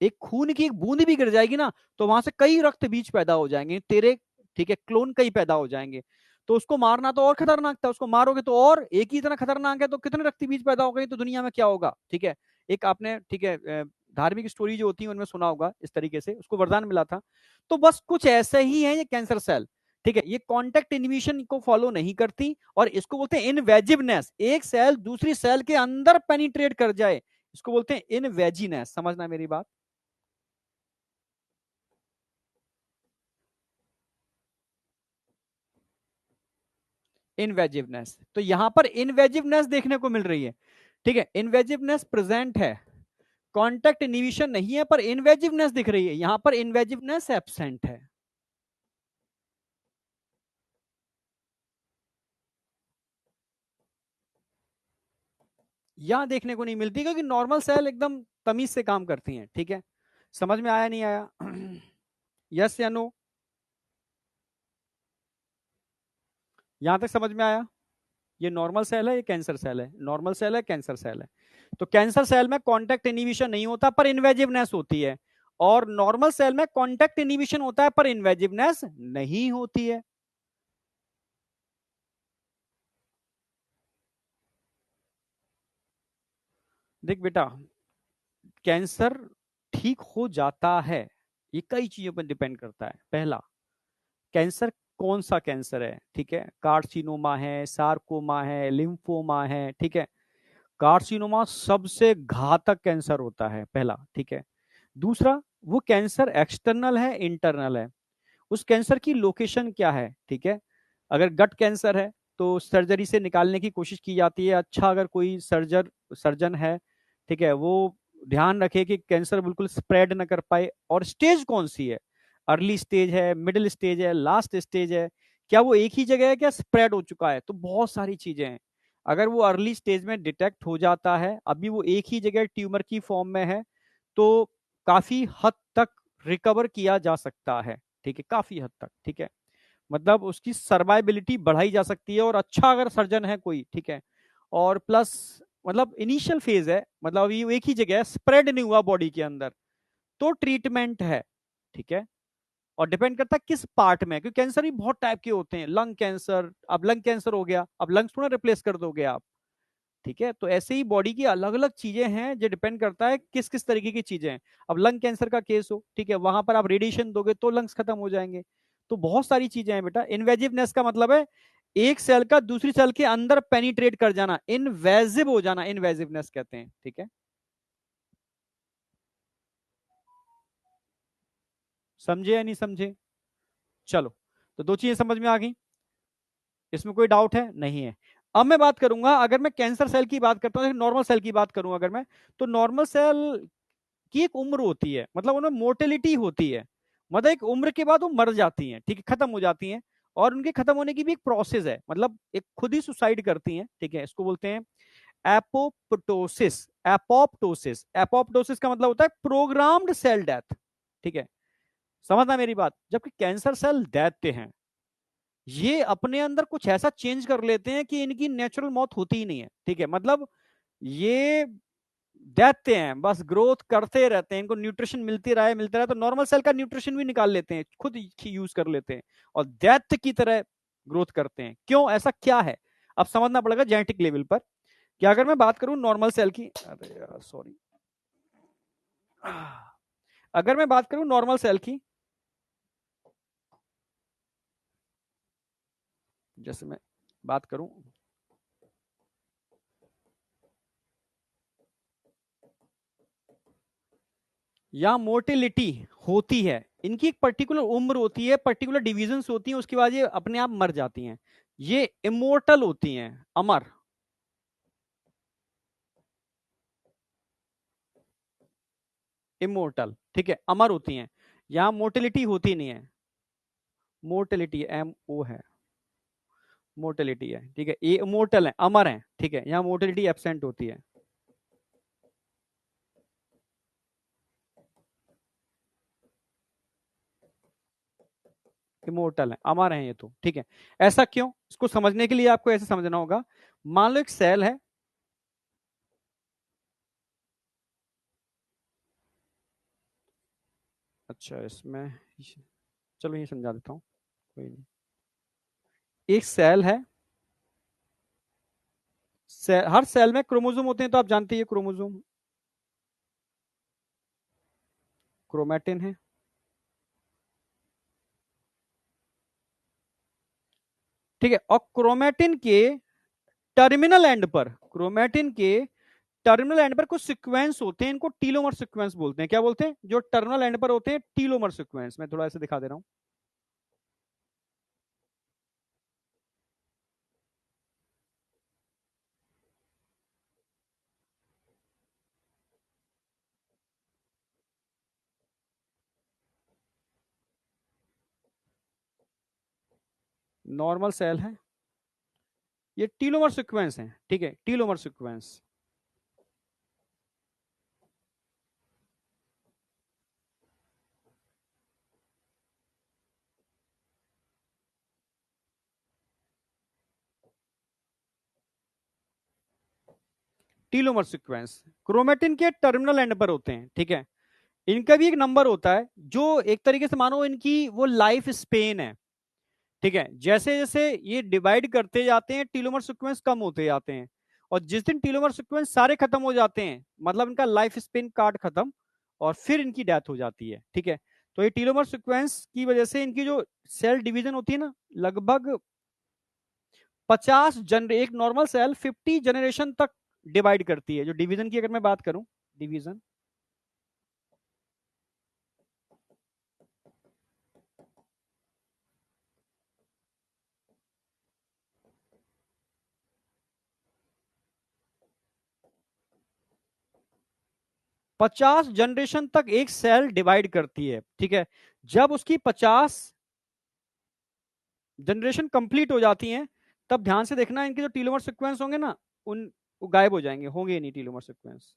Speaker 1: एक खून की एक बूंद भी गिर जाएगी ना, तो वहां से कई रक्त बीज पैदा हो जाएंगे तेरे, ठीक है, क्लोन कई पैदा हो जाएंगे। तो उसको मारना तो और खतरनाक था, उसको मारोगे तो और एक ही इतना खतरनाक है, तो कितने रक्त बीज पैदा हो गए, तो दुनिया में क्या होगा, ठीक है। एक आपने, ठीक है, धार्मिक स्टोरी जो होती है उनमें सुना होगा, इस तरीके से उसको वरदान मिला था। तो बस कुछ ऐसे ही है ये कैंसर सेल, ठीक है, ये कॉन्टैक्ट इनहिबिशन को फॉलो नहीं करती, और इसको बोलते हैं इनवेजिवनेस, एक सेल दूसरी सेल के अंदर पेनिट्रेट कर जाए, इसको बोलते हैं इनवेजिनेस, समझना मेरी बात। इनवेजिवनेस, तो यहां पर इनवेजिवनेस देखने को मिल रही है, ठीक है, इनवेजिवनेस प्रेजेंट है, कॉन्टैक्ट इनहिबिशन नहीं है, पर इनवेजिवनेस दिख रही है, यहां पर इनवेजिवनेस एब्सेंट है। यहां देखने को नहीं मिलती, क्योंकि नॉर्मल सेल एकदम तमीज से काम करती हैं, ठीक है, समझ में आया नहीं आया, यस या नो, यहां तक समझ में आया। ये नॉर्मल सेल है, ये कैंसर सेल है, नॉर्मल सेल है, कैंसर सेल है। तो कैंसर सेल में कॉन्टैक्ट इनहिबिशन नहीं होता, पर इन्वेजिवनेस होती है, और नॉर्मल सेल में कॉन्टैक्ट इनहिबिशन होता है, पर इन्वेजिवनेस नहीं होती है। देख बेटा, कैंसर ठीक हो जाता है, ये कई चीजों पर डिपेंड करता है। पहला, कैंसर कौन सा कैंसर है, ठीक है, कार्सिनोमा है, सार्कोमा है, लिम्फोमा है, ठीक है, कार्सिनोमा सबसे घातक कैंसर होता है, पहला, ठीक है। दूसरा, वो कैंसर एक्सटर्नल है, इंटरनल है, उस कैंसर की लोकेशन क्या है, ठीक है। अगर गट कैंसर है तो सर्जरी से निकालने की कोशिश की जाती है, अच्छा अगर कोई सर्जन है, ठीक है, वो ध्यान रखे कि कैंसर बिल्कुल स्प्रेड ना कर पाए, और स्टेज कौन सी है, अर्ली स्टेज है, मिडिल स्टेज है, लास्ट स्टेज है, क्या वो एक ही जगह है, क्या स्प्रेड हो चुका है। तो बहुत सारी चीजें हैं। अगर वो अर्ली स्टेज में डिटेक्ट हो जाता है, अभी वो एक ही जगह ट्यूमर की फॉर्म में है, तो काफी हद तक रिकवर किया जा सकता है। ठीक है, काफी हद तक। ठीक है, मतलब उसकी सर्वाइबिलिटी बढ़ाई जा सकती है, और अच्छा अगर सर्जन है कोई, ठीक है, और प्लस मतलब इनिशियल फेज है, मतलब अभी एक ही जगह है, स्प्रेड नहीं हुआ बॉडी के अंदर, तो ट्रीटमेंट है। ठीक है, और डिपेंड करता है किस पार्ट में, क्योंकि कैंसर भी बहुत टाइप के होते हैं। लंग कैंसर, अब लंग कैंसर हो गया, अब लंग्स थोड़ा रिप्लेस कर दोगे आप। ठीक है, तो ऐसे ही बॉडी की अलग अलग चीजें हैं, जो डिपेंड करता है किस किस तरीके की चीजें हैं। अब लंग कैंसर का केस हो, ठीक है, वहां पर आप रेडिएशन दोगे तो लंग्स खत्म हो जाएंगे। तो बहुत सारी चीजें हैं बेटा। इन्वेजिवनेस का मतलब है एक सेल का दूसरी सेल के अंदर पेनिट्रेट कर जाना, इनवेजिव हो जाना, इन्वेजिवनेस कहते हैं। ठीक है, समझे या नहीं समझे? चलो, तो दो चीजें समझ में आ गई, इसमें कोई डाउट है नहीं है। अब मैं बात करूंगा, अगर मैं कैंसर सेल की बात करता हूं, नॉर्मल सेल की बात करूं अगर मैं, तो नॉर्मल सेल की एक उम्र होती है, मतलब उनमें मोर्टेलिटी होती है, मतलब एक उम्र के बाद वो मर जाती हैं, ठीक है, खत्म हो जाती हैं। और उनके खत्म होने की भी एक प्रोसेस है, मतलब एक खुद ही सुसाइड करती हैं। ठीक है, इसको बोलते हैं एपोप्टोसिस। एपोप्टोसिस, एपोप्टोसिस का मतलब होता है प्रोग्राम्ड सेल डेथ। ठीक है, समझना मेरी बात। जबकि कैंसर सेल दैत्य हैं, ये अपने अंदर कुछ ऐसा चेंज कर लेते हैं कि इनकी नेचुरल मौत होती ही नहीं है। ठीक है, मतलब ये दैत्य हैं, बस ग्रोथ करते रहते हैं, इनको न्यूट्रिशन मिलती रहे तो नॉर्मल सेल का न्यूट्रिशन भी निकाल लेते हैं, खुद यूज कर लेते हैं, और दैत्य की तरह ग्रोथ करते हैं। क्यों, ऐसा क्या है, अब समझना पड़ेगा जेनेटिक लेवल पर। कि अगर मैं बात करूं नॉर्मल सेल की, अरे यार सॉरी, अगर मैं बात करूं नॉर्मल सेल की, जैसे मैं बात करूं, या मोर्टेलिटी होती है, इनकी एक पर्टिकुलर उम्र होती है, पर्टिकुलर डिविजन्स होती हैं, उसके बाद ये अपने आप मर जाती हैं। ये इमोर्टल होती हैं, अमर। इमोर्टल, ठीक है, अमर होती हैं। यहाँ मोर्टेलिटी होती नहीं है। मोर्टेलिटी एम ओ है, मोर्टेलिटी है। ठीक है, ये इमोर्टल है, अमर है। ठीक है, यहाँ मोर्टेलिटी एब्सेंट होती है। इमोर्टल है, अमर है ये तो। ठीक है, ऐसा क्यों, इसको समझने के लिए आपको ऐसे समझना होगा। मान लो एक सेल है, अच्छा इसमें, चलो ये समझा देता हूँ, कोई नहीं। एक सेल है, हर सेल में क्रोमोसोम होते हैं, तो आप जानते हैं क्रोमोसोम, क्रोमैटिन है। ठीक है, और क्रोमैटिन के टर्मिनल एंड पर, क्रोमैटिन के टर्मिनल एंड पर कुछ सीक्वेंस होते हैं, इनको टीलोमर सीक्वेंस बोलते हैं। क्या बोलते हैं, जो टर्मिनल एंड पर होते हैं, टीलोमर सीक्वेंस। मैं थोड़ा ऐसे दिखा दे रहा हूं। नॉर्मल सेल है, ये टीलोमर सीक्वेंस है। ठीक है, टीलोमर सीक्वेंस। टीलोमर सीक्वेंस क्रोमेटिन के टर्मिनल एंड पर होते हैं। ठीक है, इनका भी एक नंबर होता है, जो एक तरीके से मानो इनकी वो लाइफ स्पेन है। ठीक है, जैसे जैसे ये डिवाइड करते जाते हैं, टीलोमर सीक्वेंस कम होते जाते हैं, और जिस दिन टीलोमर सीक्वेंस सारे खत्म हो जाते हैं, मतलब इनका लाइफ स्पेन कार्ड खत्म, और फिर इनकी डेथ हो जाती है। ठीक है, तो ये टीलोमर सीक्वेंस की वजह से इनकी जो सेल डिवीजन होती है ना, लगभग 50 एक नॉर्मल सेल 50 जनरेशन तक डिवाइड करती है। जो डिवीजन की अगर मैं बात करूं, डिवीजन, 50 जनरेशन तक एक सेल डिवाइड करती है, ठीक है। जब उसकी 50 जनरेशन कंप्लीट हो जाती हैं, तब ध्यान से देखना, इनके जो टीलोमर सीक्वेंस होंगे ना, उन वो गायब हो जाएंगे, होंगे नहीं टीलोमर सीक्वेंस,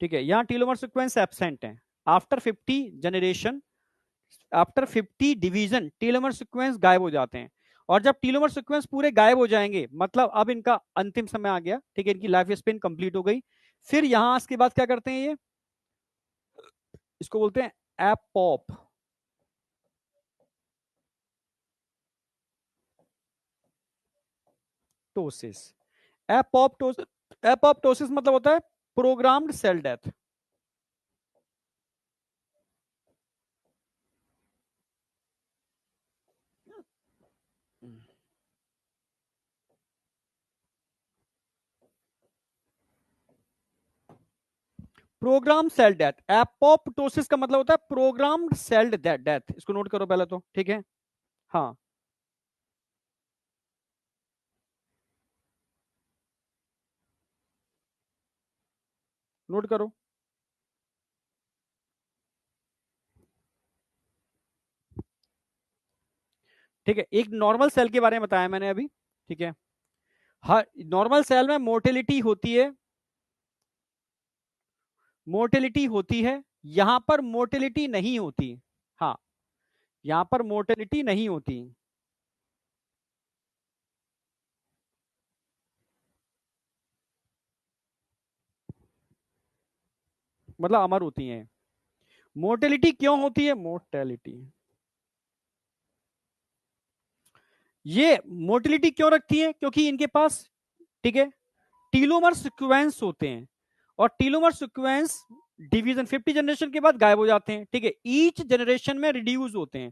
Speaker 1: ठीक है। यहाँ टीलोमर सीक्वेंस एब्सेंट है। After 50 generation, after 50 division telomere sequence गायब हो जाते हैं। और जब टीलोमर सीक्वेंस पूरे गायब हो जाएंगे, मतलब अब इनका अंतिम समय आ गया, ठीक है, इनकी लाइफ स्पेन कंप्लीट हो गई। फिर यहां इसके बाद क्या करते हैं, ये इसको बोलते हैं एपोप्टोसिस। एपोप्टोसिस, एपोप्टोसिस मतलब होता है programmed cell death. Programme cell death, apoptosis का मतलब होता है प्रोग्राम्ड सेल डेथ। इसको नोट करो पहले तो, ठीक है। हाँ, नोट करो। ठीक है, एक नॉर्मल सेल के बारे में बताया मैंने अभी, ठीक है। हर नॉर्मल सेल में मोर्टेलिटी होती है, मोर्टेलिटी होती है। यहां पर मोर्टेलिटी नहीं होती। हाँ, यहां पर मोर्टेलिटी नहीं होती, मतलब अमर होती हैं। मोर्टेलिटी क्यों होती है, मोर्टेलिटी, ये मोर्टेलिटी क्यों रखती है, क्योंकि इनके पास, ठीक है, टीलोमर सीक्वेंस होते हैं। और टीलोमर सीक्वेंस डिवीजन 50 जनरेशन के बाद गायब हो जाते हैं, ठीक है। ईच जनरेशन में रिड्यूस होते हैं,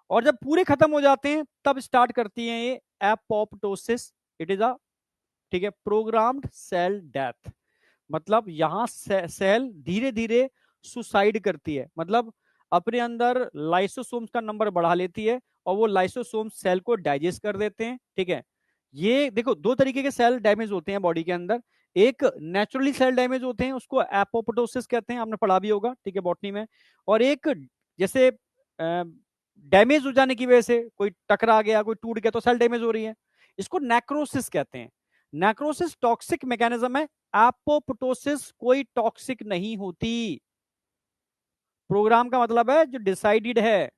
Speaker 1: और जब पूरे खत्म हो जाते हैं तब स्टार्ट करती है ये एपोप्टोसिस। इट इज अ, ठीक है, प्रोग्राम्ड सेल डेथ। मतलब यहां सेल धीरे धीरे सुसाइड करती है, मतलब अपने अंदर लाइसोसोम्स का नंबर बढ़ा लेती है, और वो लाइसोसोम सेल को डाइजेस्ट कर देते हैं, ठीक है। ये देखो, दो तरीके के सेल डैमेज होते हैं बॉडी के अंदर। एक नेचुरली सेल डैमेज होते हैं, उसको एपोप्टोसिस कहते हैं, आपने पढ़ा भी होगा, ठीक है, बॉटनी में। और एक, जैसे डैमेज हो जाने की वजह से कोई टकरा गया, कोई टूट गया तो सेल डैमेज हो रही है, इसको नेक्रोसिस कहते हैं। नेक्रोसिस टॉक्सिक मैकेनिज्म है, एपोप्टोसिस कोई टॉक्सिक नहीं होती। प्रोग्राम का मतलब है जो डिसाइडेड है,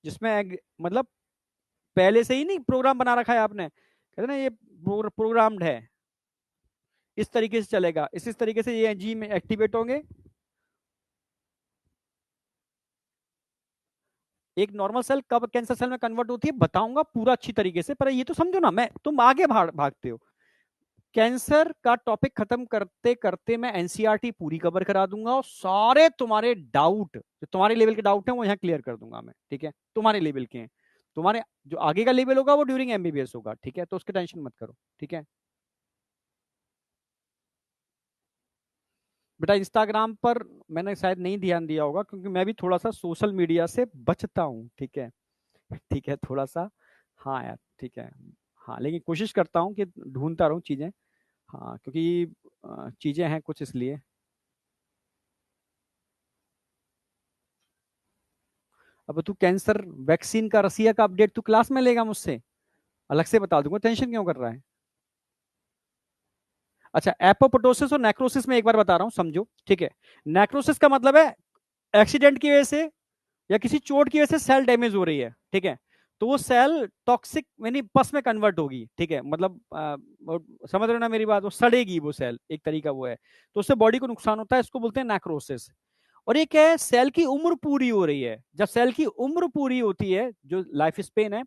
Speaker 1: जिसमें मतलब पहले से ही नहीं प्रोग्राम बना रखा है आपने, कहते ना ये प्रोग्राम्ड है, इस तरीके से चलेगा, इस तरीके से ये एंजीम एक्टिवेट होंगे। एक नॉर्मल सेल कब कैंसर सेल में कन्वर्ट होती है बताऊंगा पूरा अच्छी तरीके से, पर ये तो समझो ना, मैं तुम आगे भागते हो। कैंसर का टॉपिक खत्म करते करते मैं एनसीईआरटी पूरी कवर करा दूंगा, और सारे तुम्हारे डाउट, जो तुम्हारे लेवल के डाउट हैं वो यहाँ क्लियर कर दूंगा मैं, ठीक है। तुम्हारे लेवल के हैं, तुम्हारे जो आगे का लेवल होगा वो ड्यूरिंग एमबीबीएस होगा, ठीक है, तो उसकी टेंशन मत करो, ठीक है। बेटा इंस्टाग्राम पर मैंने शायद नहीं ध्यान दिया होगा, क्योंकि मैं भी थोड़ा सा सोशल मीडिया से बचता हूँ, ठीक है। ठीक है, थोड़ा सा। हाँ यार, ठीक है। हाँ, लेकिन कोशिश करता हूँ कि ढूंढता रहूँ चीजें। हाँ, क्योंकि चीजें हैं कुछ इसलिए। अब तू कैंसर वैक्सीन का रसिया का अपडेट तू क्लास में लेगा मुझसे, अलग से बता दूंगा, टेंशन क्यों कर रहा है। अच्छा, एपोप्टोसिस और नेक्रोसिस में एक बार बता रहा हूं, समझो, ठीक है। नेक्रोसिस का मतलब है एक्सीडेंट की वजह से या किसी चोट की वजह से सेल डैमेज हो रही है, ठीक है। तो वो सेल टॉक्सिक यानी पस में कन्वर्ट होगी, ठीक है, मतलब समझ रहे हो ना मेरी बात, वो सड़ेगी वो सेल, एक तरीका वो है। तो उससे बॉडी को नुकसान होता है, इसको बोलते हैं नेक्रोसिस। और एक है सेल की उम्र पूरी हो रही है, जब सेल की उम्र पूरी होती है, जो लाइफ स्पेन है,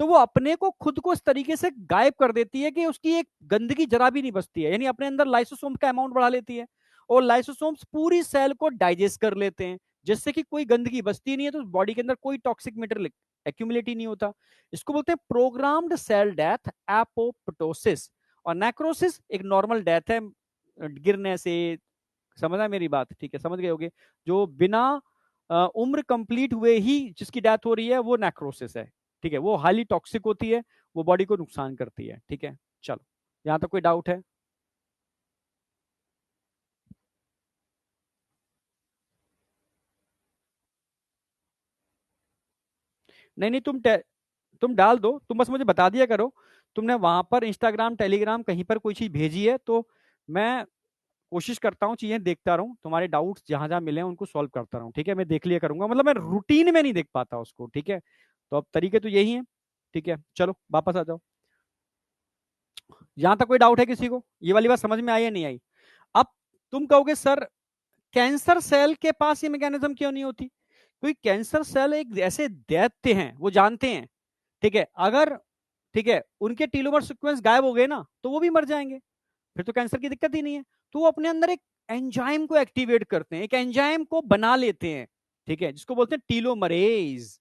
Speaker 1: तो वो अपने को खुद को इस तरीके से गायब कर देती है कि उसकी एक गंदगी जरा भी नहीं बचती है, यानी अपने अंदर लाइसोसोम का अमाउंट बढ़ा लेती है, और लाइसोसोम्स पूरी सेल को डाइजेस्ट कर लेते हैं, जिससे कि कोई गंदगी बचती नहीं है, तो बॉडी के अंदर कोई टॉक्सिक मेटेरियल एक्यूमुलेट ही नहीं होता। इसको बोलते हैं प्रोग्राम्ड सेल डेथ, एपोप्टोसिस। और नेक्रोसिस एक नॉर्मल डेथ है, गिरने से, समझा मेरी बात, ठीक है, समझ गए होगे। जो बिना उम्र कंप्लीट हुए ही जिसकी डेथ हो रही है वो नेक्रोसिस है, ठीक है। वो हाईली टॉक्सिक होती है, वो बॉडी को नुकसान करती है, ठीक है। चलो। यहां तक कोई डाउट है? नहीं नहीं, तुम डाल दो, तुम बस मुझे बता दिया करो। तुमने वहां पर इंस्टाग्राम टेलीग्राम कहीं पर कोई चीज भेजी है तो मैं कोशिश करता हूँ चीजें देखता रहूँ, तुम्हारे डाउट्स जहां जहां मिले हैं उनको सॉल्व करता रहूँ, ठीक है? मैं देख लिया करूंगा, मतलब मैं रूटीन में नहीं देख पाता उसको, ठीक है? तो अब तरीके तो यही है, ठीक है? चलो वापस आ जाओ। यहां तक कोई डाउट है किसी को? ये वाली बात समझ में आई या नहीं आई? अब तुम कहोगे सर, कैंसर सेल के पास ये मैकेनिज्म क्यों नहीं होती? क्योंकि कैंसर सेल एक ऐसे दैत्य हैं, वो जानते हैं, ठीक है? अगर, ठीक है, उनके टीलोमर सीक्वेंस गायब हो गए ना तो वो भी मर जाएंगे, फिर तो कैंसर की दिक्कत ही नहीं है। तो वो अपने अंदर एक एंजाइम को एक्टिवेट करते हैं, एक एंजाइम को बना लेते हैं, ठीक है, जिसको बोलते हैं टीलोमरेज।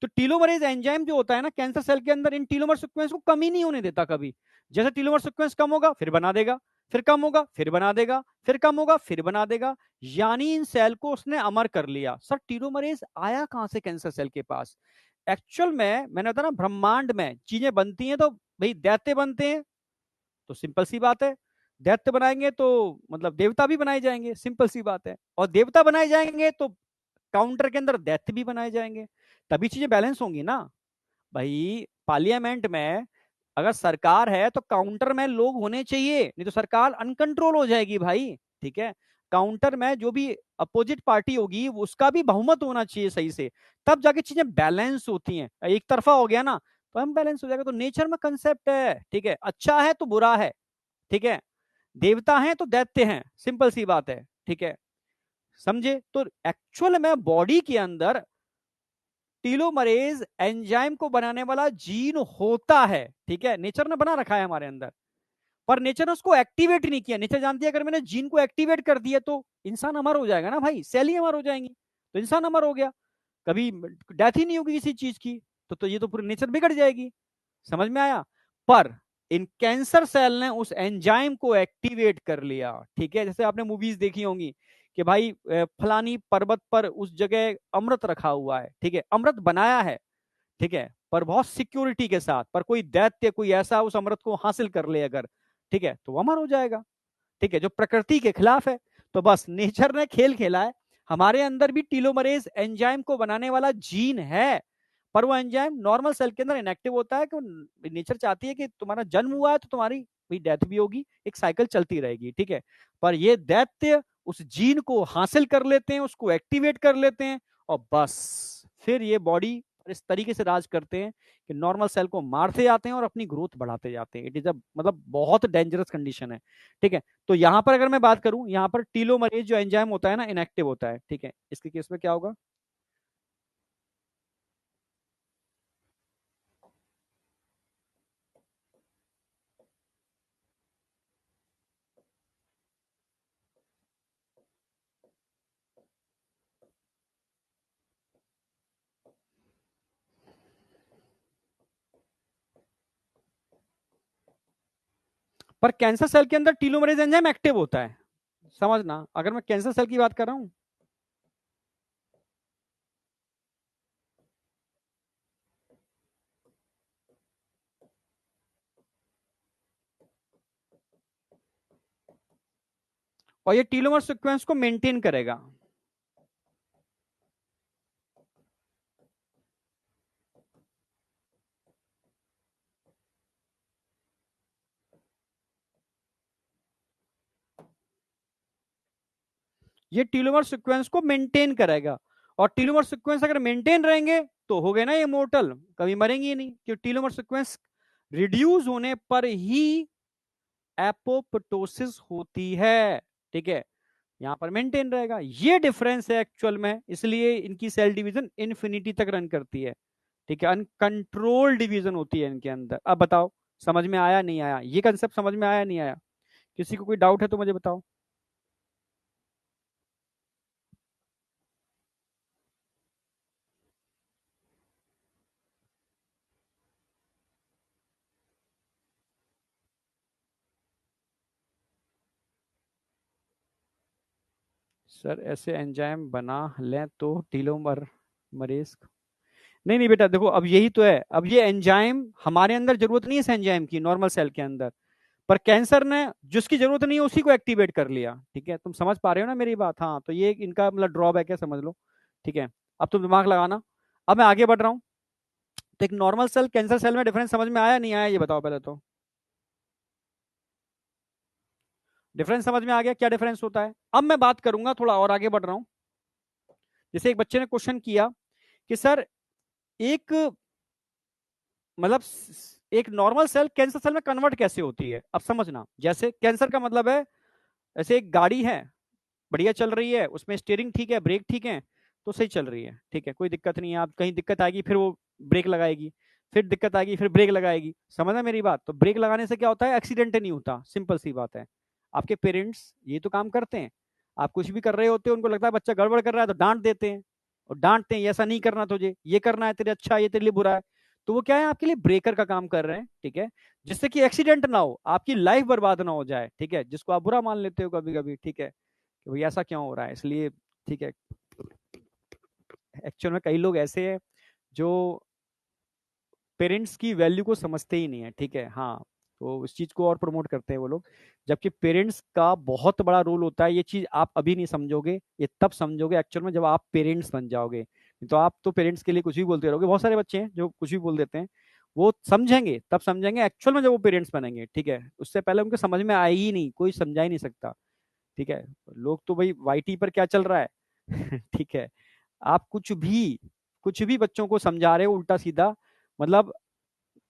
Speaker 1: तो टीलोमरेज एंजाइम जो होता है ना कैंसर सेल के अंदर, इन टीलोमर सीक्वेंस को कमी नहीं होने देता कभी। जैसे टीलोमर सीक्वेंस कम होगा फिर बना देगा, फिर कम होगा फिर बना देगा, फिर कम होगा फिर बना देगा। यानी इन सेल को उसने अमर कर लिया। सर टीलोमरेज आया कहां से कैंसर सेल के पास? एक्चुअल में मैंने बताया ना, ब्रह्मांड में चीजें बनती हैं तो भाई दैत्य बनते हैं, तो सिंपल सी बात है, दैत्य बनाएंगे तो मतलब देवता भी बनाए जाएंगे, सिंपल सी बात है। और देवता बनाए जाएंगे तो काउंटर के अंदर दैत्य भी बनाए जाएंगे, तभी चीजें बैलेंस होंगी ना भाई। पार्लियामेंट में अगर सरकार है तो काउंटर में लोग होने चाहिए, नहीं तो सरकार अनकंट्रोल हो जाएगी भाई, ठीक है? काउंटर में जो भी अपोजिट पार्टी होगी उसका भी बहुमत होना चाहिए सही से, तब जाके चीजें बैलेंस होती हैं। एक तरफा हो गया ना तो हम बैलेंस हो जाएगा। तो नेचर में कंसेप्ट है, ठीक है? अच्छा है तो बुरा है, ठीक है? देवता हैं तो दैत्य हैं, सिंपल सी बात है, ठीक है? समझे? तो एक्चुअल में बॉडी के अंदर टीलोमरेज एंजाइम को बनाने वाला जीन होता है, ठीक है? नेचर ने बना रखा है हमारे अंदर, पर नेचर ने उसको एक्टिवेट नहीं किया। नेचर जानती है अगर मैंने जीन को एक्टिवेट कर दिया तो इंसान अमर हो जाएगा ना भाई, सेल ही अमर हो जाएंगी, तो इंसान अमर हो गया, कभी डेथ ही नहीं होगी किसी चीज की। तो ये तो पूरी नेचर बिगड़ जाएगी। समझ में आया? पर इन कैंसर सेल ने उस एंजाइम को एक्टिवेट कर लिया, ठीक है? जैसे आपने मूवीज देखी होंगी कि भाई फलानी पर्वत पर उस जगह अमृत रखा हुआ है, ठीक है? अमृत बनाया है, ठीक है, पर बहुत सिक्योरिटी के साथ, पर कोई दैत्य कोई ऐसा उस अमृत को हासिल कर ले अगर, ठीक है, तो वो अमर हो जाएगा, ठीक है? जो प्रकृति के खिलाफ है। तो बस नेचर ने खेल खेला है। हमारे अंदर भी टीलोमरेज एंजाइम को बनाने वाला जीन है, पर वो एंजाइम नॉर्मल सेल के अंदर इनएक्टिव होता है कि नेचर चाहती है कि तुम्हारा जन्म हुआ है तो तुम्हारी भी डेथ भी होगी, एक साइकिल चलती रहेगी, ठीक है? पर ये दैत्य उस जीन को हासिल कर लेते हैं, उसको एक्टिवेट कर लेते हैं, और बस फिर ये बॉडी इस तरीके से राज करते हैं कि नॉर्मल सेल को मारते जाते हैं और अपनी ग्रोथ बढ़ाते जाते हैं। इट इज अ मतलब बहुत डेंजरस कंडीशन है, ठीक है? तो यहां पर अगर मैं बात करूं, यहां पर टीलोमरेज जो एंजाइम होता है ना इनएक्टिव होता है, ठीक है? इसके केस में क्या होगा? पर कैंसर सेल के अंदर टीलोमरेज एंजाइम एक्टिव होता है, समझना, अगर मैं कैंसर सेल की बात कर रहा हूं। और ये टीलोमर सीक्वेंस को मेंटेन करेगा। ये टीलोमर सीक्वेंस को मेंटेन करेगा, और टीलोमर सीक्वेंस अगर मेंटेन रहेंगे तो हो गए ना ये इमोर्टल, कभी मरेंगे ही नहीं, क्योंकि टीलोमर सीक्वेंस रिड्यूस होने पर ही एपोप्टोसिस होती है, ठीक है? यहां पर मेंटेन रहेगा, ये डिफरेंस है एक्चुअल में, इसलिए इनकी सेल डिवीजन इन्फिनिटी तक रन करती है, ठीक है? अनकंट्रोल डिवीजन होती है इनके अंदर। अब बताओ समझ में आया नहीं आया? ये कंसेप्ट समझ में आया नहीं आया? किसी को कोई डाउट है तो मुझे बताओ। सर ऐसे एंजाइम बना लें तो टीलोमर मरेज, नहीं नहीं बेटा देखो, अब यही तो है, अब ये एंजाइम हमारे अंदर जरूरत नहीं है इस एंजाइम की नॉर्मल सेल के अंदर, पर कैंसर ने जिसकी जरूरत नहीं है उसी को एक्टिवेट कर लिया। ठीक है, तुम समझ पा रहे हो ना मेरी बात? हाँ, तो ये इनका मतलब ड्रॉबैक है, समझ लो। ठीक है, अब तुम दिमाग लगाना। अब मैं आगे बढ़ रहा हूँ। तो एक नॉर्मल सेल कैंसर सेल में डिफरेंस समझ में आया नहीं आया, ये बताओ पहले तो। डिफरेंस समझ में आ गया क्या डिफरेंस होता है? अब मैं बात करूंगा, थोड़ा और आगे बढ़ रहा हूँ। जैसे एक बच्चे ने क्वेश्चन किया कि सर, एक मतलब एक नॉर्मल सेल कैंसर सेल में कन्वर्ट कैसे होती है? अब समझना, जैसे कैंसर का मतलब है, ऐसे एक गाड़ी है, बढ़िया चल रही है, उसमें स्टीयरिंग ठीक है, ब्रेक ठीक है, तो सही चल रही है, ठीक है, कोई दिक्कत नहीं है। आप कहीं दिक्कत आएगी फिर वो ब्रेक लगाएगी, फिर दिक्कत आएगी फिर ब्रेक लगाएगी। समझना मेरी बात? तो ब्रेक लगाने से क्या होता है? एक्सीडेंट नहीं होता, सिंपल सी बात है। आपके पेरेंट्स ये तो काम करते हैं, आप कुछ भी कर रहे होते हो, उनको लगता है बच्चा गड़बड़ कर रहा है तो डांट देते हैं, और डांटते हैं ऐसा नहीं करना तुझे, ये करना है तेरे अच्छा, ये तेरे लिए बुरा है। तो वो क्या है, आपके लिए ब्रेकर का काम कर रहे हैं, ठीक है, जिससे कि एक्सीडेंट ना हो, आपकी लाइफ बर्बाद ना हो जाए, ठीक है, जिसको आप बुरा मान लेते हो कभी कभी, ठीक है, कि भाई ऐसा क्यों हो रहा है, इसलिए। ठीक है, एक्चुअल में कई लोग ऐसे हैं जो पेरेंट्स की वैल्यू को समझते ही नहीं है, ठीक है, हाँ, तो इस चीज को और प्रमोट करते हैं वो लोग। जबकि पेरेंट्स का बहुत बड़ा रोल होता है, ये चीज आप अभी नहीं समझोगे, ये तब समझोगे एक्चुअल में जब आप पेरेंट्स बन जाओगे। नहीं तो आप तो पेरेंट्स के लिए कुछ भी बोलते रहोगे। बहुत सारे बच्चे हैं जो कुछ भी बोल देते हैं, वो समझेंगे तब समझेंगे एक्चुअल में जब वो पेरेंट्स बनेंगे, ठीक है, उससे पहले उनके समझ में आए ही नहीं, कोई समझा ही नहीं सकता। ठीक है, लोग तो भाई वाईटी पर क्या चल रहा है ठीक है, आप कुछ भी बच्चों को समझा रहे हो उल्टा सीधा, मतलब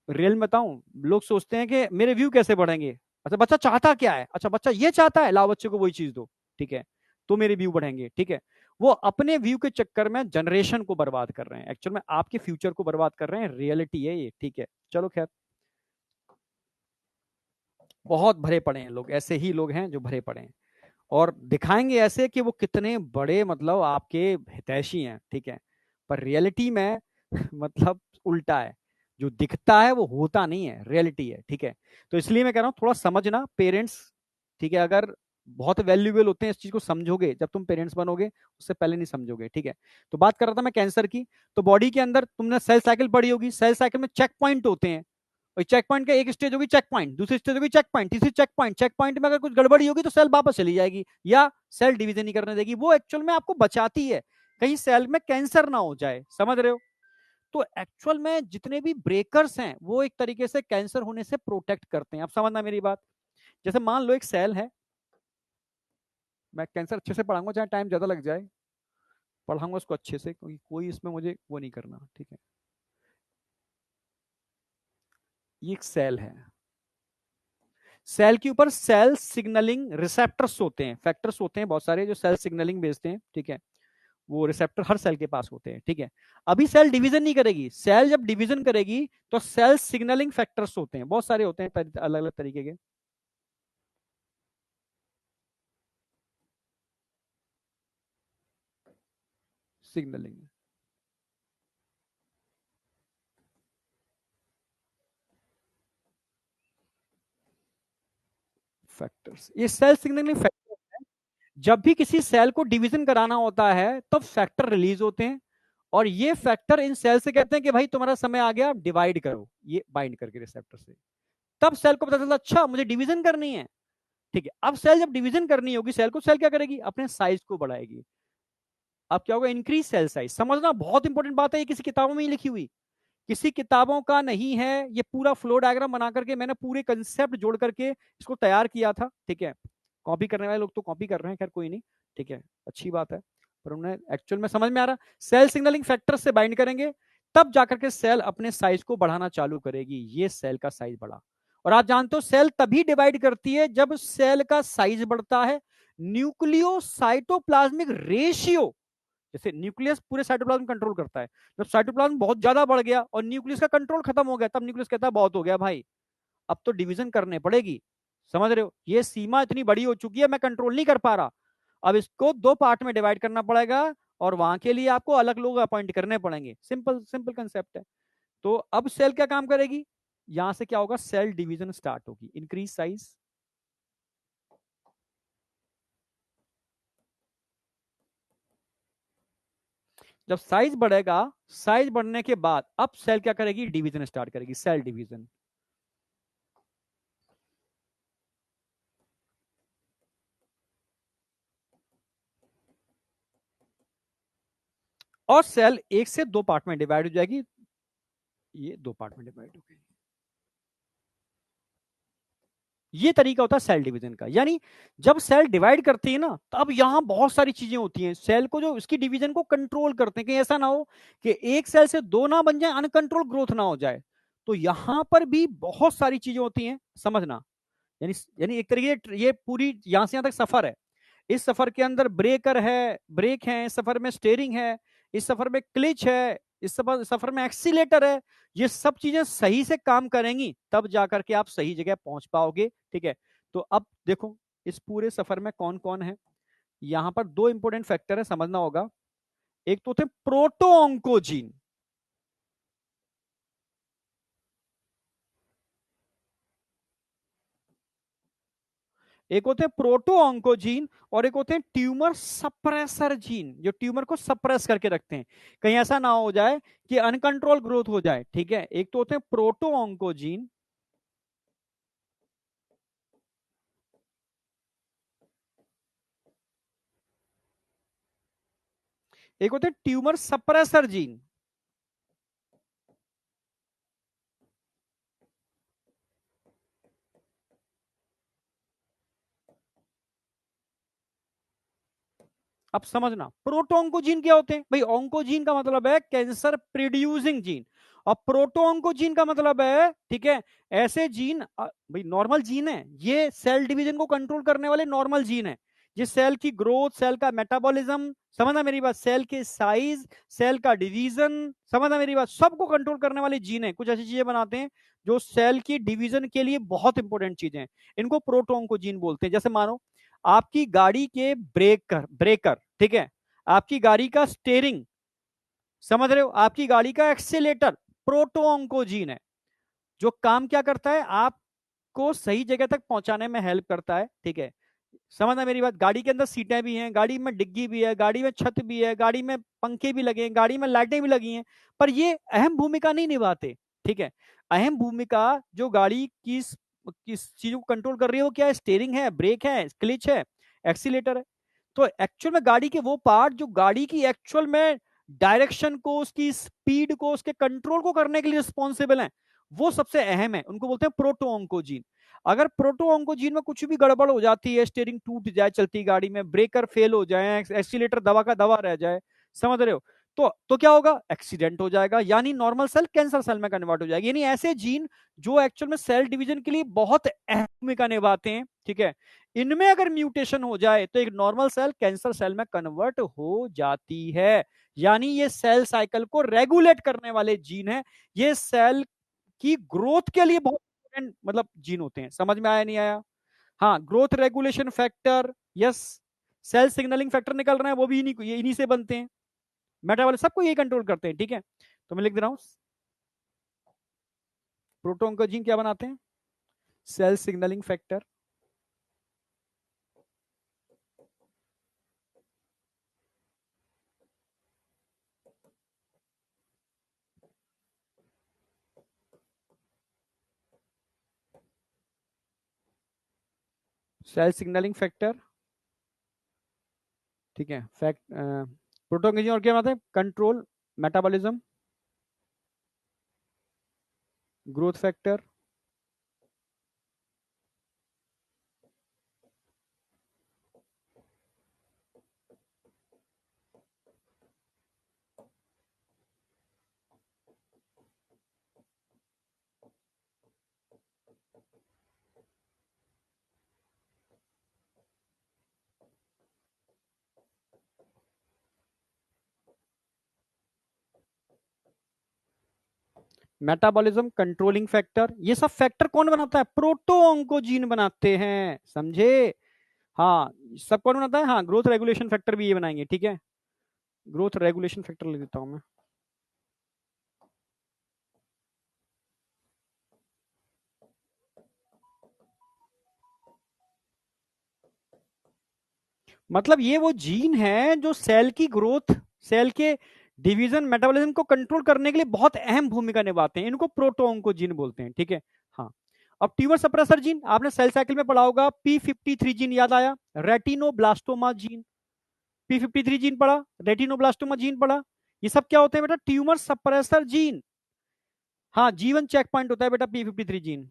Speaker 1: रियल में बताऊं, लोग सोचते हैं कि मेरे व्यू कैसे बढ़ेंगे। अच्छा, बच्चा चाहता क्या है? अच्छा, बच्चा ये चाहता है, लाओ बच्चे को वही चीज दो, ठीक है, तो मेरे व्यू बढ़ेंगे। ठीक है, वो अपने व्यू के चक्कर में जनरेशन को बर्बाद कर रहे हैं, एक्चुअल में आपके फ्यूचर को बर्बाद कर रहे हैं, रियलिटी है ये। ठीक है, चलो खैर, बहुत भरे पड़े हैं लोग, ऐसे ही लोग हैं जो भरे पड़े हैं, और दिखाएंगे ऐसे कि वो कितने बड़े मतलब आपके हितैषी हैं, ठीक है, पर रियलिटी में मतलब उल्टा है, जो दिखता है वो होता नहीं है, रियलिटी है। ठीक है, तो इसलिए मैं कह रहा हूँ थोड़ा समझना पेरेंट्स, ठीक है, अगर बहुत वैल्यूएबल होते हैं, इस चीज को समझोगे जब तुम पेरेंट्स बनोगे, उससे पहले नहीं समझोगे। ठीक है, तो बात कर रहा था मैं कैंसर की। तो बॉडी के अंदर तुमने सेल साइकिल पढ़ी होगी, सेल साइकिल में चेक पॉइंट होते हैं, और चेक पॉइंट का एक स्टेज होगी चेक पॉइंट, दूसरी स्टेज होगी चेक पॉइंट, तीसरी चेक पॉइंट। चेक पॉइंट में अगर कुछ गड़बड़ी होगी तो सेल वापस चली जाएगी, या सेल डिवीजन नहीं करने देगी, वो एक्चुअल में आपको बचाती है, कहीं सेल में कैंसर ना हो जाए, समझ रहे हो? तो एक्चुअल में जितने भी ब्रेकर्स हैं वो एक तरीके से कैंसर होने से प्रोटेक्ट करते हैं। आप समझना मेरी बात? जैसे मान लो एक सेल है, मैं कैंसर अच्छे से पढ़ाऊंगा, चाहे टाइम ज्यादा लग जाए, पढ़ाऊंगा उसको अच्छे से, क्योंकि कोई इसमें मुझे वो नहीं करना। ठीक है, ये एक सेल है, सेल के ऊपर सेल सिग्नलिंग रिसेप्टर्स होते हैं, फैक्टर्स होते हैं बहुत सारे जो सेल सिग्नलिंग भेजते हैं। ठीक है, वो रिसेप्टर हर सेल के पास होते हैं। ठीक है, अभी सेल डिवीजन नहीं करेगी, सेल जब डिवीजन करेगी तो सेल सिग्नलिंग फैक्टर्स होते हैं, बहुत सारे होते हैं अलग अलग तरीके के। सिग्नलिंग फैक्टर्स, ये सेल सिग्नलिंग फैक्टर है। जब भी किसी सेल को डिवीजन कराना होता है तब फैक्टर रिलीज होते हैं, और ये फैक्टर इन सेल से कहते हैं कि भाई तुम्हारा समय आ गया, डिवाइड करो, ये बाइंड करके रिसेप्टर से। तब सेल को पता चलता अच्छा मुझे डिवीजन करनी है। ठीक है, अब सेल जब डिवीजन करनी होगी सेल को, सेल क्या करेगी? अपने साइज को बढ़ाएगी। अब क्या होगा? Increase cell size. समझना बहुत इंपॉर्टेंट बात है, ये किसी किताबों में ही लिखी हुई, किसी किताबों का नहीं है, ये पूरा फ्लो डायग्राम बना करके मैंने पूरे कंसेप्ट जोड़ करके इसको तैयार किया था। ठीक है, कॉपी करने वाले लोग तो कॉपी कर रहे हैं, खैर कोई नहीं, ठीक है, अच्छी बात है, पर उन्हें एक्चुअल में समझ में आ रहा, सेल सिग्नलिंग फैक्टर से बाइंड करेंगे तब जाकर के सेल अपने साइज को बढ़ाना चालू करेगी, ये सेल का साइज बढ़ा। और आप जानते हो सेल तभी डिवाइड करती है जब सेल का साइज बढ़ता है। न्यूक्लियोसाइटोप्लाज्मिक रेशियो, जैसे न्यूक्लियस पूरे साइटोप्लाज्म कंट्रोल करता है, जब साइटोप्लाज्म बहुत ज्यादा बढ़ गया और न्यूक्लियस का कंट्रोल खत्म हो गया, तब न्यूक्लियस कहता है बहुत हो गया भाई, अब तो डिवीजन करने पड़ेगी। समझ रहे हो? ये सीमा इतनी बड़ी हो चुकी है, मैं कंट्रोल नहीं कर पा रहा, अब इसको दो पार्ट में डिवाइड करना पड़ेगा, और वहां के लिए आपको अलग लोग अपॉइंट करने पड़ेंगे। सिंपल सिंपल कंसेप्ट है। तो अब सेल क्या काम करेगी? यहां से क्या होगा? सेल डिवीजन स्टार्ट होगी, इंक्रीज साइज। जब साइज बढ़ेगा, साइज बढ़ने के बाद अब सेल क्या करेगी? डिवीजन स्टार्ट करेगी, सेल डिवीजन। और सेल एक से दो पार्ट में डिवाइड हो जाएगी, ये दो पार्ट में डिवाइड हो गई। ये तरीका होता है सेल डिवीजन का। यानी जब सेल डिवाइड करती है ना, तब यहां बहुत सारी चीजें होती हैं सेल को जो इसकी डिवीजन को कंट्रोल करते हैं, कि ऐसा ना हो कि एक सेल से दो ना बन जाए, अनकंट्रोल ग्रोथ ना हो जाए। तो यहां पर भी बहुत सारी चीजें होती हैं, समझना। यानी यानी एक तरीके से ये पूरी यहां से यहां तक सफर है। इस सफर के अंदर ब्रेकर है, ब्रेक है, इस सफर में स्टेयरिंग है, इस सफर में क्लिच है, इस सफर में एक्सीलेटर है। ये सब चीजें सही से काम करेंगी तब जाकर के आप सही जगह पहुंच पाओगे। ठीक है, तो अब देखो इस पूरे सफर में कौन कौन है। यहां पर दो इंपॉर्टेंट फैक्टर है, समझना होगा। एक तो थे प्रोटो ऑन्कोजीन, एक होते हैं प्रोटो ऑन्कोजीन, और एक होते हैं ट्यूमर सप्रेसर जीन, जो ट्यूमर को सप्रेस करके रखते हैं, कहीं ऐसा ना हो जाए कि अनकंट्रोल ग्रोथ हो जाए। ठीक है, एक तो होते हैं प्रोटो ऑन्कोजीन, एक होते हैं ट्यूमर सप्रेसर जीन। अब समझना प्रोटो ऑन्कोजीन क्या होते हैं भाई। ऑन्कोजीन का मतलब है कैंसर प्रोड्यूसिंग जीन, और प्रोटो ऑन्कोजीन का मतलब है, ठीक है, ऐसे जीन, भाई नॉर्मल जीन है, ये सेल डिवीजन को कंट्रोल करने वाले नॉर्मल जीन है। जिस सेल की ग्रोथ, सेल का मेटाबॉलिज्म, समझना मेरी बात, सेल के साइज, सेल का डिवीजन, समझना मेरी बात, सबको कंट्रोल करने वाले जीन है। कुछ ऐसी चीजें बनाते हैं जो सेल की डिवीजन के लिए बहुत इंपॉर्टेंट चीजें हैं, इनको प्रोटो ऑन्कोजीन बोलते हैं। जैसे मानो आपकी गाड़ी के ब्रेकर ब्रेकर ठीक है, आपकी गाड़ी का स्टेयरिंग, समझ रहे हो, आपकी गाड़ी का एक्सीलेटर, प्रोटो ऑन्कोजीन है। जो काम क्या करता है, आपको सही जगह तक पहुंचाने में हेल्प करता है। ठीक है, समझना मेरी बात, गाड़ी के अंदर सीटें भी हैं, गाड़ी में डिग्गी भी है, गाड़ी में छत भी है, गाड़ी में पंखे भी लगे हैं, गाड़ी में लाइटें भी लगी हैं, पर ये अहम भूमिका नहीं निभाते। ठीक है, अहम भूमिका जो गाड़ी किस चीज को कंट्रोल कर रही है वो क्या है, स्टेयरिंग है, ब्रेक है, क्लिच है, एक्सीलेटर है। तो एक्चुअल में गाड़ी के वो पार्ट जो गाड़ी की एक्चुअल में डायरेक्शन को, उसकी स्पीड को, उसके कंट्रोल को करने के लिए रिस्पॉन्सिबल है, वो सबसे अहम है, उनको बोलते हैं प्रोटो ऑन्कोजीन। अगर प्रोटो ऑन्कोजीन में कुछ भी गड़बड़ हो जाती है, स्टीयरिंग टूट जाए चलती गाड़ी में, ब्रेकर फेल हो जाए, एक्सीलेटर दवा का दवा रह जाए, समझ रहे हो, तो क्या होगा, एक्सीडेंट हो जाएगा, यानी नॉर्मल सेल कैंसर सेल में कन्वर्ट हो जाएगी। यानी ऐसे जीन जो एक्चुअल में सेल डिवीजन के लिए बहुत अहम भूमिका निभाते हैं, ठीक है, इनमें अगर म्यूटेशन हो जाए तो एक नॉर्मल सेल कैंसर सेल में कन्वर्ट हो जाती है। यानी ये सेल साइकिल को रेगुलेट करने वाले जीन है, ये सेल की ग्रोथ के लिए बहुत इंपॉर्टेंट मतलब जीन होते हैं। समझ में आया नहीं आया? हाँ, growth regulation factor, yes, cell signalling factor निकल रहे हैं, वो भी इन्हीं से बनते हैं, मेटाबॉलिज्म सबको यही कंट्रोल करते हैं। ठीक है, तो मैं लिख दे रहा हूं, प्रोटोन का जीन क्या बनाते हैं, cell signalling factor, cell signalling factor, ठीक है, प्रोटोन का जीन और क्या बनाते हैं, control metabolism, growth factor, metabolism, controlling factor, ये सब फैक्टर कौन बनाता है, प्रोटो ऑन्कोजीन बनाते हैं, समझे। हाँ, सब कौन बनाता है, हाँ, ग्रोथ रेगुलेशन फैक्टर भी ये बनाएंगे। ठीक है, ग्रोथ रेगुलेशन फैक्टर लिख देता हूं मैं। मतलब ये वो जीन है जो सेल की ग्रोथ, सेल के डिवीजन, मेटाबॉलिज्म को कंट्रोल करने के लिए बहुत अहम भूमिका निभाते हैं, इनको प्रोटो ऑन्कोजीन बोलते हैं। ठीक है, हाँ। अब ट्यूमर सप्रेसर जीन आपने सेल साइकिल में पढ़ा होगा, P53 जीन याद आया, रेटिनोब्लास्टोमा जीन, P53 जीन पढ़ा, रेटिनोब्लास्टोमा जीन पढ़ा, ये सब क्या होते हैं बेटा? Tumour suppressor gene. हाँ, जीवन चेक पॉइंट होता है बेटा P53 gene.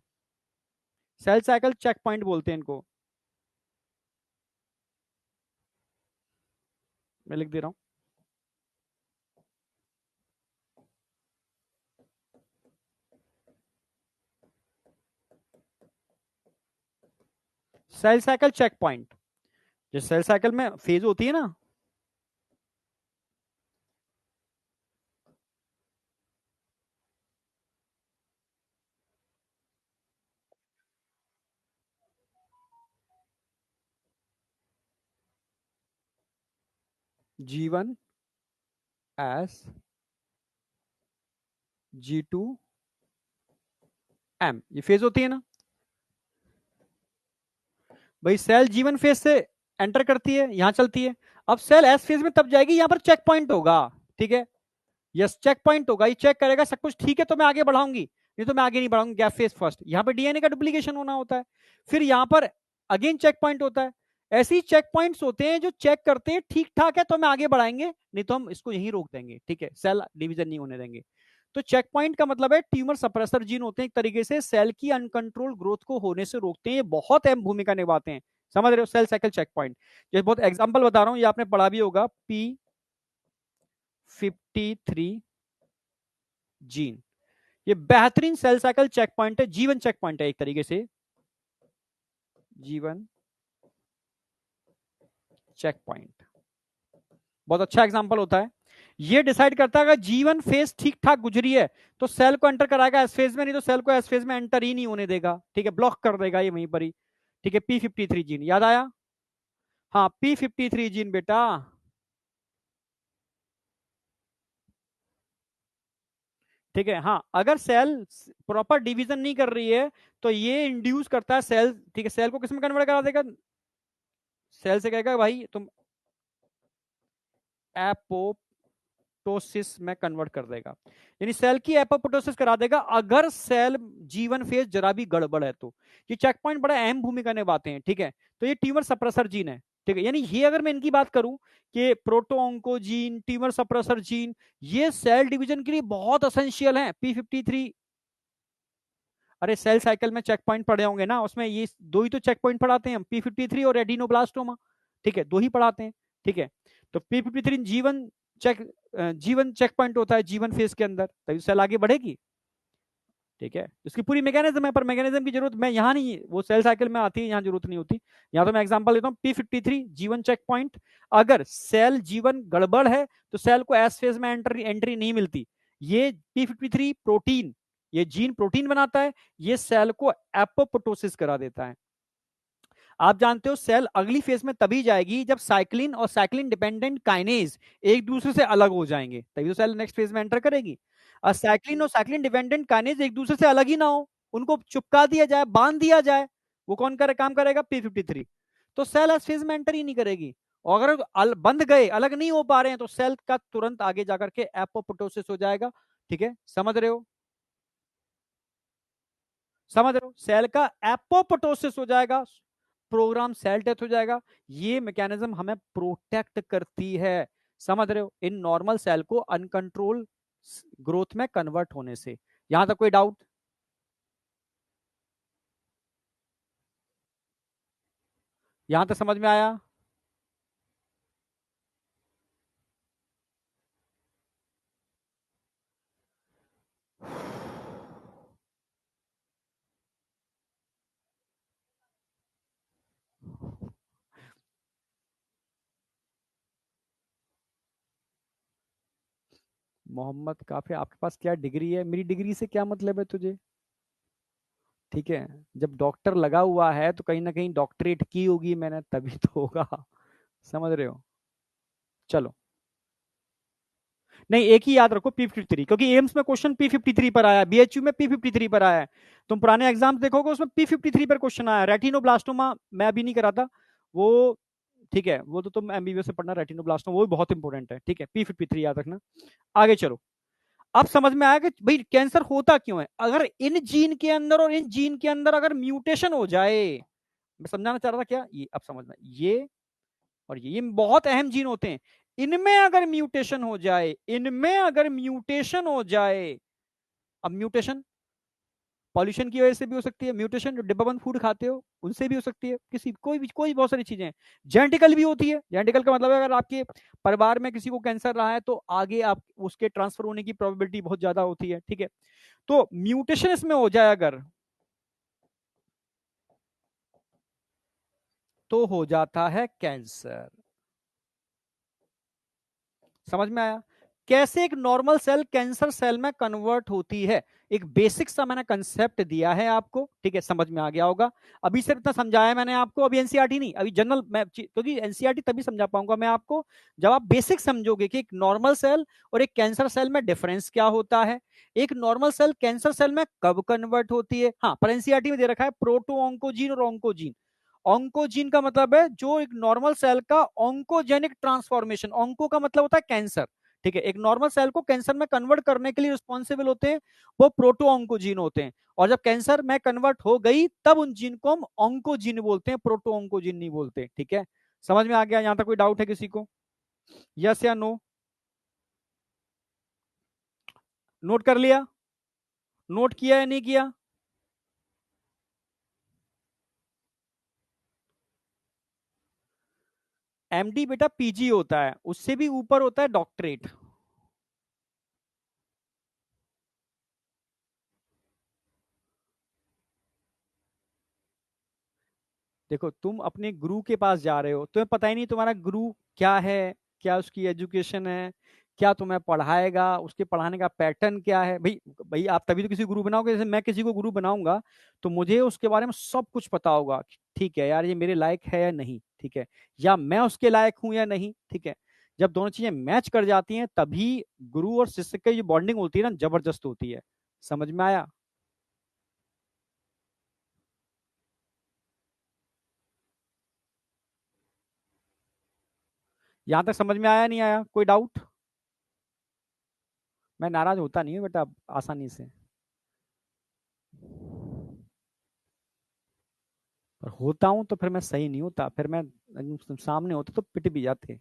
Speaker 1: Cell cycle check point बोलते हैं इनको। मैं लिख दे रहा हूं। सेल साइकिल चेक पॉइंट, जो सेल साइकिल में फेज होती है ना, G1 S G2 M, ये फेज होती है ना भाई। सेल जीवन फेज से एंटर करती है, यहां चलती है। अब सेल एस फेज में तब जाएगी, यहां पर चेक पॉइंट होगा। ठीक है, यस चेक पॉइंट होगा, ये चेक करेगा सब कुछ ठीक है तो मैं आगे बढ़ाऊंगी, नहीं तो मैं आगे नहीं बढ़ाऊंगी। गैप फेज फर्स्ट, यहां पर डीएनए का डुप्लीकेशन होना होता है। फिर यहां पर अगेन चेक पॉइंट होता है। ऐसे ही चेक पॉइंट्स होते हैं जो चेक करते हैं ठीक ठाक है तो हम आगे बढ़ाएंगे, नहीं तो हम इसको यहीं रोक देंगे। ठीक है, सेल डिवीजन नहीं होने देंगे। तो चेक पॉइंट का मतलब है ट्यूमर सप्रेसर जीन होते हैं, एक तरीके से सेल की अनकंट्रोल ग्रोथ को होने से रोकते हैं। ये बहुत अहम भूमिका निभाते हैं, समझ रहे हो? सेल साइकिल चेक पॉइंट, ये बहुत एग्जांपल बता रहा हूं, ये आपने पढ़ा भी होगा। P53 जीन, ये बेहतरीन सेल साइकिल चेक पॉइंट है, जीवन चेक पॉइंट है एक तरीके से। जीवन चेक पॉइंट बहुत अच्छा एग्जांपल होता है। ये डिसाइड करता है अगर जीवन फेज ठीक ठाक गुजरी है तो सेल को एंटर कराएगा एस फेज में, नहीं तो सेल को एस फेज में एंटर ही नहीं होने देगा। ठीक है, ब्लॉक कर देगा ये वहीं पर ही। ठीक है, P53 जीन याद आया? हाँ, P53 जीन बेटा। ठीक है, हाँ, अगर सेल प्रॉपर डिवीजन नहीं कर रही है तो ये इंड्यूस करता है सेल। ठीक है, सेल को किस में कन्वर्ट करा देगा? सेल से कहेगा भाई तुम एपोप्टोसिस में कन्वर्ट कर देगा, यानी सेल की एपोप्टोसिस करा देगा अगर सेल जीवन फेज जरा भी गड़बड़ है तो। ये चेक पॉइंट बड़ा अहम भूमिका निभाते हैं। ठीक है, तो ये ट्यूमर सप्रेसर जीन है। ठीक है, यानी ये अगर मैं इनकी बात करूं कि प्रोटोऑन्कोजीन, ट्यूमर सप्रेसर जीन, ये सेल डिवीजन के लिए बहुत असेंशियल है। P53, अरे सेल साइकिल में चेक पॉइंट पढ़े होंगे ना, उसमें ये दो ही तो चेक पॉइंट पढ़ाते हैं हम, P53 और एडिनोब्लास्टोमा। ठीक है, दो ही पढ़ाते हैं। ठीक है, तो P53 जीवन चेक पॉइंट होता है जीवन फेज के अंदर, तभी सेल आगे बढ़ेगी। ठीक है, इसकी पूरी मैकेनिज्म है, पर मैकेनिज्म की जरूरत मैं यहाँ नहीं, वो सेल साइकिल में आती है, यहाँ जरूरत नहीं होती। यहाँ तो मैं एग्जांपल लेता हूँ, P53 जीवन चेक पॉइंट, अगर सेल जीवन गड़बड़ है तो सेल को एस फेज में एंट्री नहीं मिलती। ये P53 प्रोटीन, ये जीन प्रोटीन बनाता है, ये सेल को एपोप्टोसिस करा देता है। आप जानते हो सेल अगली फेज में तभी जाएगी जब साइक्लिन और साइक्लिन डिपेंडेंट काइनेज एक दूसरे से अलग हो जाएंगे, तभी तो सेल नेक्स्ट फेज में एंटर करेगी। और साइक्लिन और साइक्लिन डिपेंडेंट काइनेज एक दूसरे से अलग ही ना हो, उनको चिपका दिया जाए, बांध दिया जाए, वो कौन काम करेगा? P53। तो सेल इस फेज में एंटर ही नहीं करेगी। और अगर बंध गए, अलग नहीं हो पा रहे हैं, तो सेल का तुरंत आगे जाकर के एपोप्टोसिस हो जाएगा। ठीक है, समझ रहे हो? समझ रहे हो? सेल का एपोप्टोसिस हो जाएगा, प्रोग्राम सेल डेथ हो जाएगा। ये मैकेनिज्म हमें प्रोटेक्ट करती है, समझ रहे हो, इन नॉर्मल सेल को अनकंट्रोल ग्रोथ में कन्वर्ट होने से। यहां तक कोई डाउट? यहां तक समझ में आया? मोहम्मद काफी, आपके पास क्या डिग्री है? मेरी डिग्री से क्या मतलब है तुझे? ठीक है, जब डॉक्टर लगा हुआ है तो कहीं ना कहीं डॉक्टरेट की होगी मैंने, तभी तो होगा। समझ रहे हो? चलो, नहीं एक ही याद रखो P53, क्योंकि एम्स में क्वेश्चन P53 पर आया, BHU में P53 पर आया है। तुम पुराने एग्जाम देखोगे उसमें P53 पर क्वेश्चन आया। रेटिनोब्लास्टोमा मैं अभी नहीं कराता वो, ठीक है, वो तो तुम एमबीबीएस से पढ़ना। रेटिनोब्लास्टोमा वो भी बहुत इंपॉर्टेंट है। ठीक है, P53 याद रखना। आगे चलो, अब समझ में आया कि भाई कैंसर होता क्यों है। अगर इन जीन के अंदर और इन जीन के अंदर अगर म्यूटेशन हो जाए, मैं समझाना चाह रहा था क्या, ये अब समझना, ये और ये बहुत अहम जीन होते हैं। इनमें अगर म्यूटेशन हो जाए, इनमें अगर म्यूटेशन हो जाए, अब म्यूटेशन पॉल्यूशन की वजह से भी हो सकती है, म्यूटेशन जो डिब्बाबंद फूड खाते हो उनसे भी हो सकती है, किसी कोई बहुत सारी चीजें हैं। जेनेटिकल भी होती है, जेनेटिकल का मतलब है अगर आपके परिवार में किसी को कैंसर रहा है तो आगे आप उसके ट्रांसफर होने की प्रोबेबिलिटी बहुत ज्यादा होती है, ठीक है। तो म्यूटेशन इसमें हो जाए अगर, तो हो जाता है कैंसर। समझ में आया कैसे एक नॉर्मल सेल कैंसर सेल में कन्वर्ट होती है? एक बेसिक सा मैंने कंसेप्ट दिया है आपको, ठीक है, समझ में आ गया होगा। अभी सिर्फ इतना समझाया मैंने आपको, अभी एनसीईआरटी नहीं, अभी जनरल मैं, क्योंकि एनसीईआरटी तभी समझा पाऊंगा मैं आपको जब आप बेसिक समझोगे कि एक नॉर्मल सेल और एक कैंसर सेल में डिफरेंस क्या होता है, एक नॉर्मल सेल कैंसर सेल में कब कन्वर्ट होती है। हाँ, पर एनसीईआरटी में दे रखा है प्रोटो ऑन्कोजीन और ऑन्कोजीन। ऑन्कोजीन का मतलब है जो एक नॉर्मल सेल का ऑन्कोजेनिक ट्रांसफॉर्मेशन, ऑन्को का मतलब होता है कैंसर, ठीक है, एक नॉर्मल सेल को कैंसर में कन्वर्ट करने के लिए रिस्पॉन्सिबल होते हैं वो प्रोटो ऑन्कोजीन होते हैं। और जब कैंसर में कन्वर्ट हो गई तब उन जीन को हम ऑन्कोजीन बोलते हैं, प्रोटो ऑन्कोजीन नहीं बोलते, ठीक है। समझ में आ गया? यहां तक कोई डाउट है किसी को? यस या नो? नोट कर लिया? नोट किया या नहीं किया? एमडी बेटा पीजी होता है, उससे भी ऊपर होता है डॉक्टरेट। देखो तुम अपने गुरु के पास जा रहे हो, तुम्हें पता ही नहीं तुम्हारा गुरु क्या है, क्या उसकी एजुकेशन है, क्या तुम्हें पढ़ाएगा, उसके पढ़ाने का पैटर्न क्या है। भाई भाई आप तभी तो किसी गुरु बनाओगे, जैसे मैं किसी को गुरु बनाऊंगा तो मुझे उसके बारे में सब कुछ पता होगा कि ठीक है यार ये मेरे लायक है या नहीं, ठीक है, या मैं उसके लायक हूं या नहीं, ठीक है। जब दोनों चीजें मैच कर जाती हैं तभी गुरु और शिष्य की जो बॉन्डिंग होती है ना, जबरदस्त होती है। समझ में आया? यहां तक समझ में आया नहीं आया? कोई डाउट? मैं नाराज होता नहीं हूँ बेटा आसानी से, पर होता हूं तो फिर मैं सही नहीं होता, फिर मैं सामने होता तो पिट भी जाते।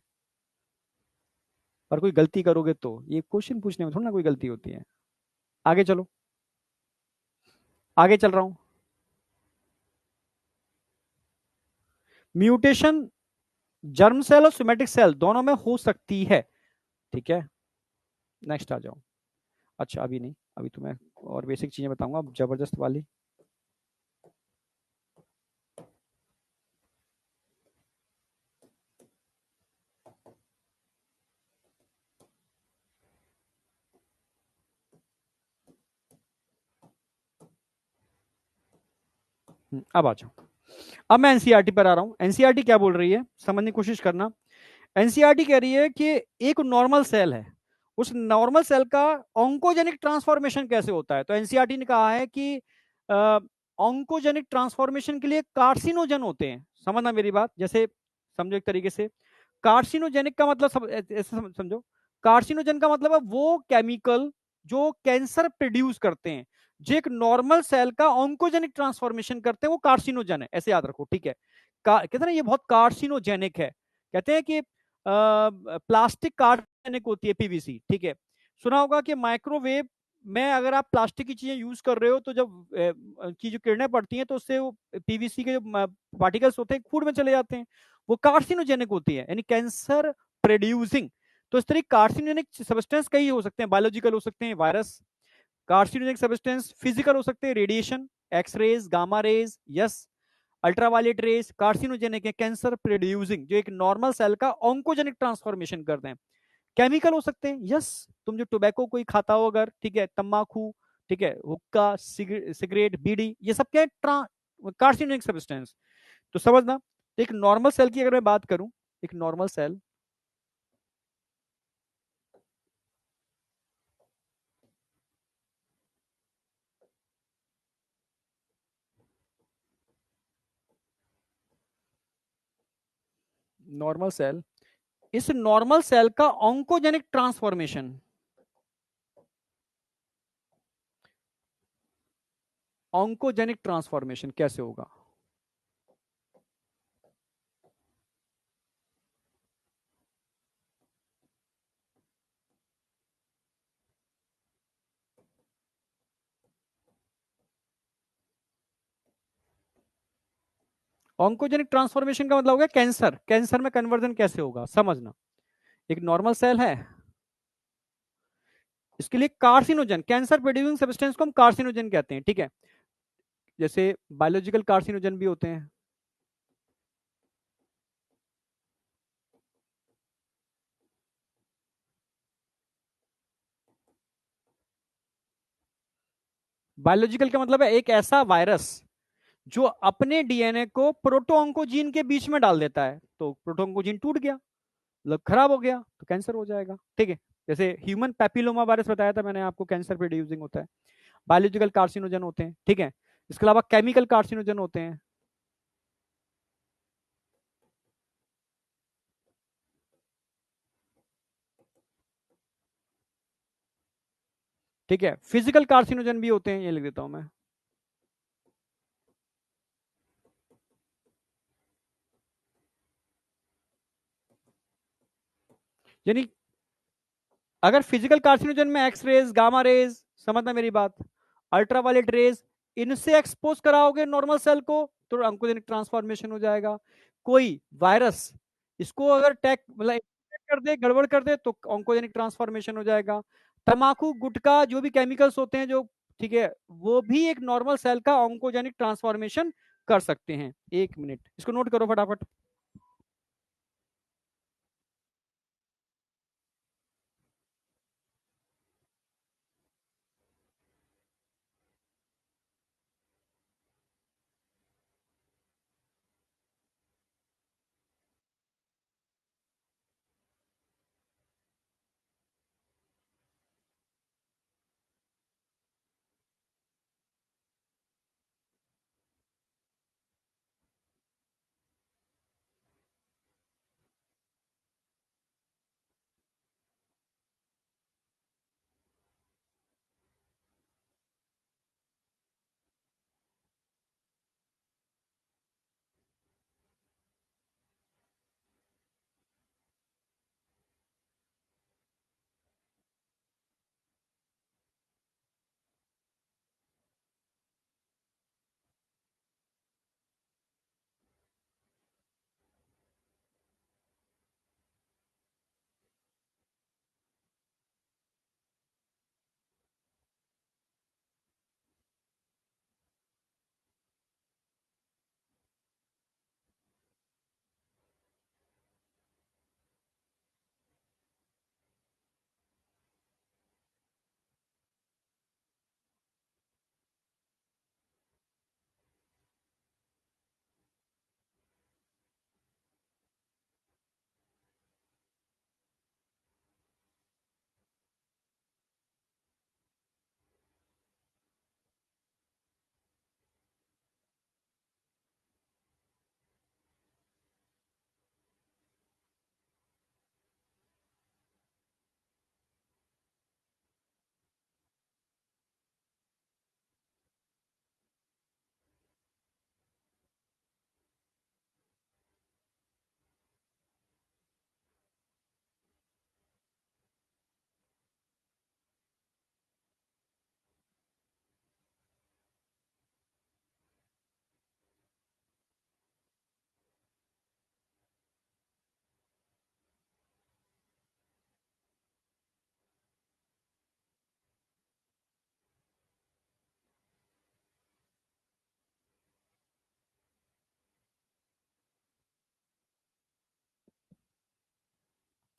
Speaker 1: पर कोई गलती करोगे तो ये क्वेश्चन पूछने में थोड़ा ना कोई गलती होती है। आगे चलो, आगे चल रहा हूं। म्यूटेशन जर्म सेल और सोमेटिक सेल दोनों में हो सकती है, ठीक है। नेक्स्ट आ जाओ। अच्छा अभी नहीं, अभी तो मैं और बेसिक चीजें बताऊंगा अब जबरदस्त वाली। अब आ जाओ। अब मैं एनसीईआरटी पर आ रहा हूं। एनसीईआरटी क्या बोल रही है समझने की कोशिश करना। एनसीईआरटी कह रही है कि एक नॉर्मल सेल है, उस नॉर्मल सेल का ऑन्कोजेनिक ट्रांसफॉर्मेशन कैसे होता है। तो एनसीईआरटी ने कहा है कि ऑन्कोजेनिक ट्रांसफॉर्मेशन के लिए कार्सिनोजन होते हैं। समझना मेरी बात, जैसे समझो एक तरीके से कार्सिनोजेनिक का मतलब ऐसे समझो, कार्सिनोजन का मतलब है वो केमिकल जो कैंसर प्रोड्यूस करते हैं, जो एक नॉर्मल सेल का ऑन्कोजेनिक ट्रांसफॉर्मेशन करते हैं वो कार्सिनोजन है, ऐसे याद रखो, ठीक है। कहते हैं ना ये बहुत कार्सिनोजेनिक है, कहते हैं कि प्लास्टिक कार्बनिक होती है पीवीसी, ठीक है। सुना होगा कि माइक्रोवेव में अगर आप प्लास्टिक की चीजें यूज कर रहे हो तो जब की जो किरणें पड़ती हैं तो उससे वो पीवीसी के जो पार्टिकल्स होते हैं फूड में चले जाते हैं, वो कार्सिनोजेनिक होती है, यानी कैंसर प्रोड्यूसिंग। तो इस तरह कार्सिनोजेनिक सब्सटेंस कई हो सकते हैं, बायोलॉजिकल हो सकते हैं, वायरस। कार्सिनोजेनिक सब्सटेंस फिजिकल हो सकते हैं, radiation, x rays, gamma rays, yes, ultraviolet rays carcinogenic है, कैंसर प्रोड्यूसिंग, जो एक नॉर्मल सेल का ऑन्कोजेनिक ट्रांसफॉर्मेशन करते हैं। केमिकल हो सकते हैं, यस, तुम जो टोबैको कोई खाता हो अगर, ठीक है, तंबाकू, ठीक है, हुक्का, सिगरेट, बीड़ी, ये सब क्या है, कार्सिनोजेनिक सब्सटेंस। तो समझना, एक नॉर्मल सेल की अगर मैं बात करूं, एक नॉर्मल सेल, नॉर्मल सेल, इस नॉर्मल सेल का ऑन्कोजेनिक ट्रांसफॉर्मेशन, ऑन्कोजेनिक ट्रांसफॉर्मेशन कैसे होगा? ऑन्कोजेनिक ट्रांसफॉर्मेशन का मतलब हो गया कैंसर, कैंसर में कन्वर्जन कैसे होगा समझना। एक नॉर्मल सेल है, इसके लिए कार्सिनोजन, कैंसर प्रोड्यूसिंग सब्सटेंस को हम कार्सिनोजन कहते हैं, ठीक है। जैसे बायोलॉजिकल कार्सिनोजन भी होते हैं। बायोलॉजिकल का मतलब है एक ऐसा वायरस जो अपने डीएनए को प्रोटोऑन्कोजीन के बीच में डाल देता है, तो प्रोटोऑन्कोजीन टूट गया, मतलब खराब हो गया, तो कैंसर हो जाएगा, ठीक है। जैसे ह्यूमन पैपिलोमा वायरस बताया था मैंने आपको, कैंसर प्रोड्यूसिंग होता है। बायोलॉजिकल कार्सिनोजन होते हैं, ठीक है। इसके अलावा केमिकल कार्सिनोजन होते हैं, ठीक है। फिजिकल कार्सिनोजन भी होते हैं, ये लिख देता हूं मैं। यानी अगर फिजिकल कार्सिनोजन में एक्स रेज, गामा रेज, समझना मेरी बात, अल्ट्रावायलेट रेज, इनसे एक्सपोज कराओगे नॉर्मल सेल को तो ऑन्कोजेनिक ट्रांसफॉर्मेशन हो जाएगा। कोई वायरस इसको अगर टैक मतलब infect कर दे, गड़बड़ कर दे, तो ऑन्कोजेनिक ट्रांसफॉर्मेशन हो जाएगा। तंबाकू, गुटखा, जो भी केमिकल्स होते हैं जो, ठीक है, वो भी एक नॉर्मल सेल का ऑन्कोजेनिक ट्रांसफॉर्मेशन कर सकते हैं। एक मिनट, इसको नोट करो फटाफट।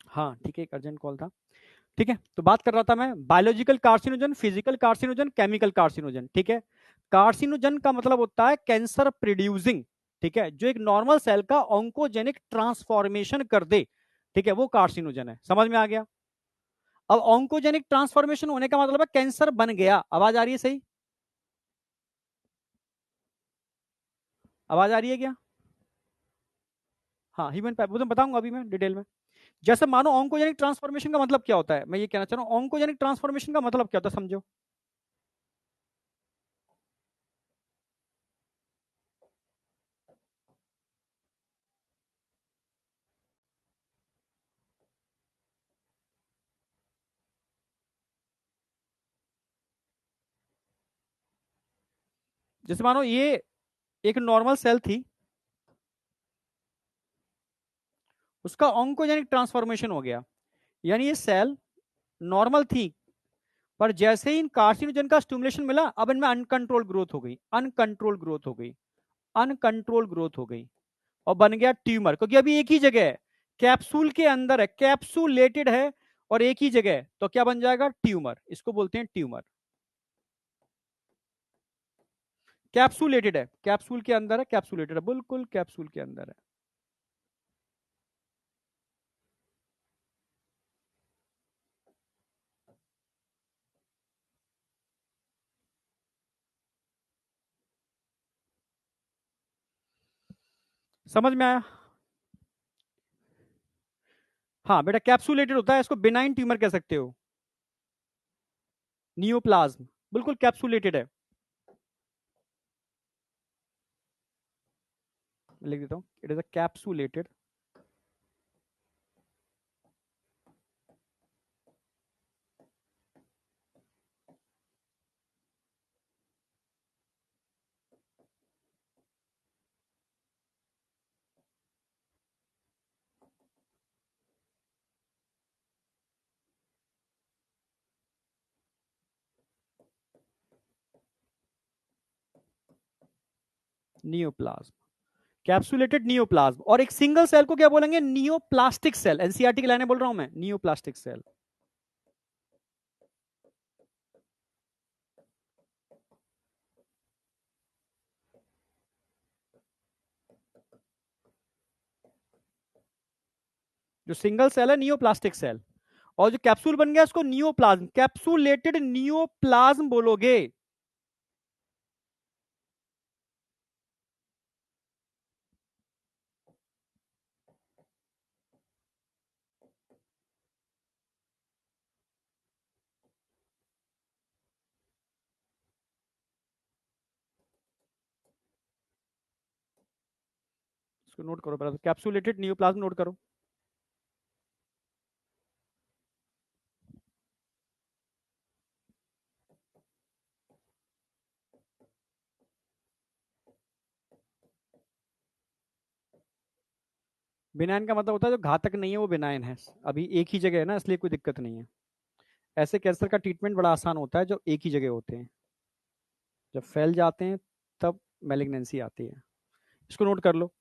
Speaker 1: हाँ ठीक है, एक अर्जेंट कॉल था, ठीक है। तो बात कर रहा था मैं, biological carcinogen, physical carcinogen, chemical carcinogen, ठीक है। कार्सिनोजन का मतलब होता है कैंसर प्रोड्यूसिंग, ठीक है, जो एक नॉर्मल सेल का ऑन्कोजेनिक ट्रांसफॉर्मेशन कर दे, ठीक है, वो कार्सिनोजन है। समझ में आ गया। अब ऑन्कोजेनिक ट्रांसफॉर्मेशन होने का मतलब है कैंसर बन गया। आवाज आ रही है सही? आवाज आ रही है क्या? हाँ, ह्यूमन पैप वो तो बताऊंगा अभी मैं डिटेल में। जैसे मानो ऑन्कोजेनिक ट्रांसफॉर्मेशन का मतलब क्या होता है, मैं ये कहना चाह रहा हूँ, ऑन्कोजेनिक ट्रांसफॉर्मेशन का मतलब क्या होता है, समझो। जैसे मानो ये एक नॉर्मल सेल थी, उसका ऑन्कोजेनिक ट्रांसफॉर्मेशन हो गया, यानी ये सेल नॉर्मल थी, पर जैसे ही इन कार्सिनोजन का स्टिमुलेशन मिला, अब इनमें अनकंट्रोल ग्रोथ हो गई, अनकंट्रोल ग्रोथ हो गई, अनकंट्रोल ग्रोथ हो गई, और बन गया ट्यूमर, क्योंकि अभी एक ही जगह है, कैप्सूल के अंदर है, कैप्सूलेटेड है और एक ही जगह है, तो क्या बन जाएगा? ट्यूमर। इसको बोलते हैं ट्यूमर। कैप्सूलेटेड है, कैप्सूल के अंदर है, कैप्सूलेटेड है, बिल्कुल कैप्सूल के अंदर है। समझ में आया? हाँ बेटा, कैप्सूलेटेड होता है, इसको बिनाइन ट्यूमर कह सकते हो। नियोप्लाज्म बिल्कुल कैप्सूलेटेड है। लिख देता हूँ, it is a capsulated neoplasm, capsulated neoplasm. और एक सिंगल सेल को क्या बोलेंगे? Neoplastic cell. एनसीईआरटी की लाइनें बोल रहा हूं मैं, नियोप्लास्टिक सेल। जो सिंगल सेल है नियोप्लास्टिक सेल, और जो कैप्सूल बन गया उसको नियोप्लाज्म, कैप्सुलेटेड नियोप्लाज्म बोलोगे। इसको नोट करो पहले, कैप्सुलेटेड नियोप्लाज्म नोट करो। बिनाइन का मतलब होता है जो घातक नहीं है वो बिनाइन है, अभी एक ही जगह है ना, इसलिए कोई दिक्कत नहीं है। ऐसे कैंसर का ट्रीटमेंट बड़ा आसान होता है जो एक ही जगह होते हैं, जब फैल जाते हैं तब मैलिग्नेंसी आती है। इसको नोट कर लो,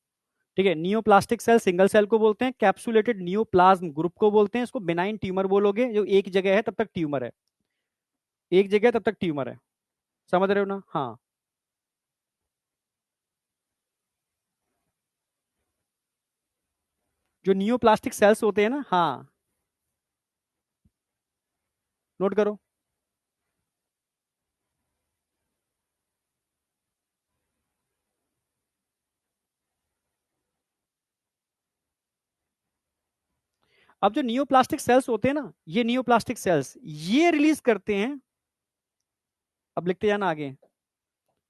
Speaker 1: ठीक है। नियोप्लास्टिक सेल सिंगल सेल को बोलते हैं, कैप्सुलेटेड नियोप्लाज्म ग्रुप को बोलते हैं, इसको बिनाइन ट्यूमर बोलोगे, जो एक जगह है तब तक ट्यूमर है, एक जगह तब तक ट्यूमर है। समझ रहे हो ना? हाँ। जो नियोप्लास्टिक सेल्स होते हैं ना, हाँ, नोट करो। अब जो नियोप्लास्टिक सेल्स होते हैं ना, ये नियोप्लास्टिक सेल्स ये रिलीज करते हैं, अब लिखते जाना आगे,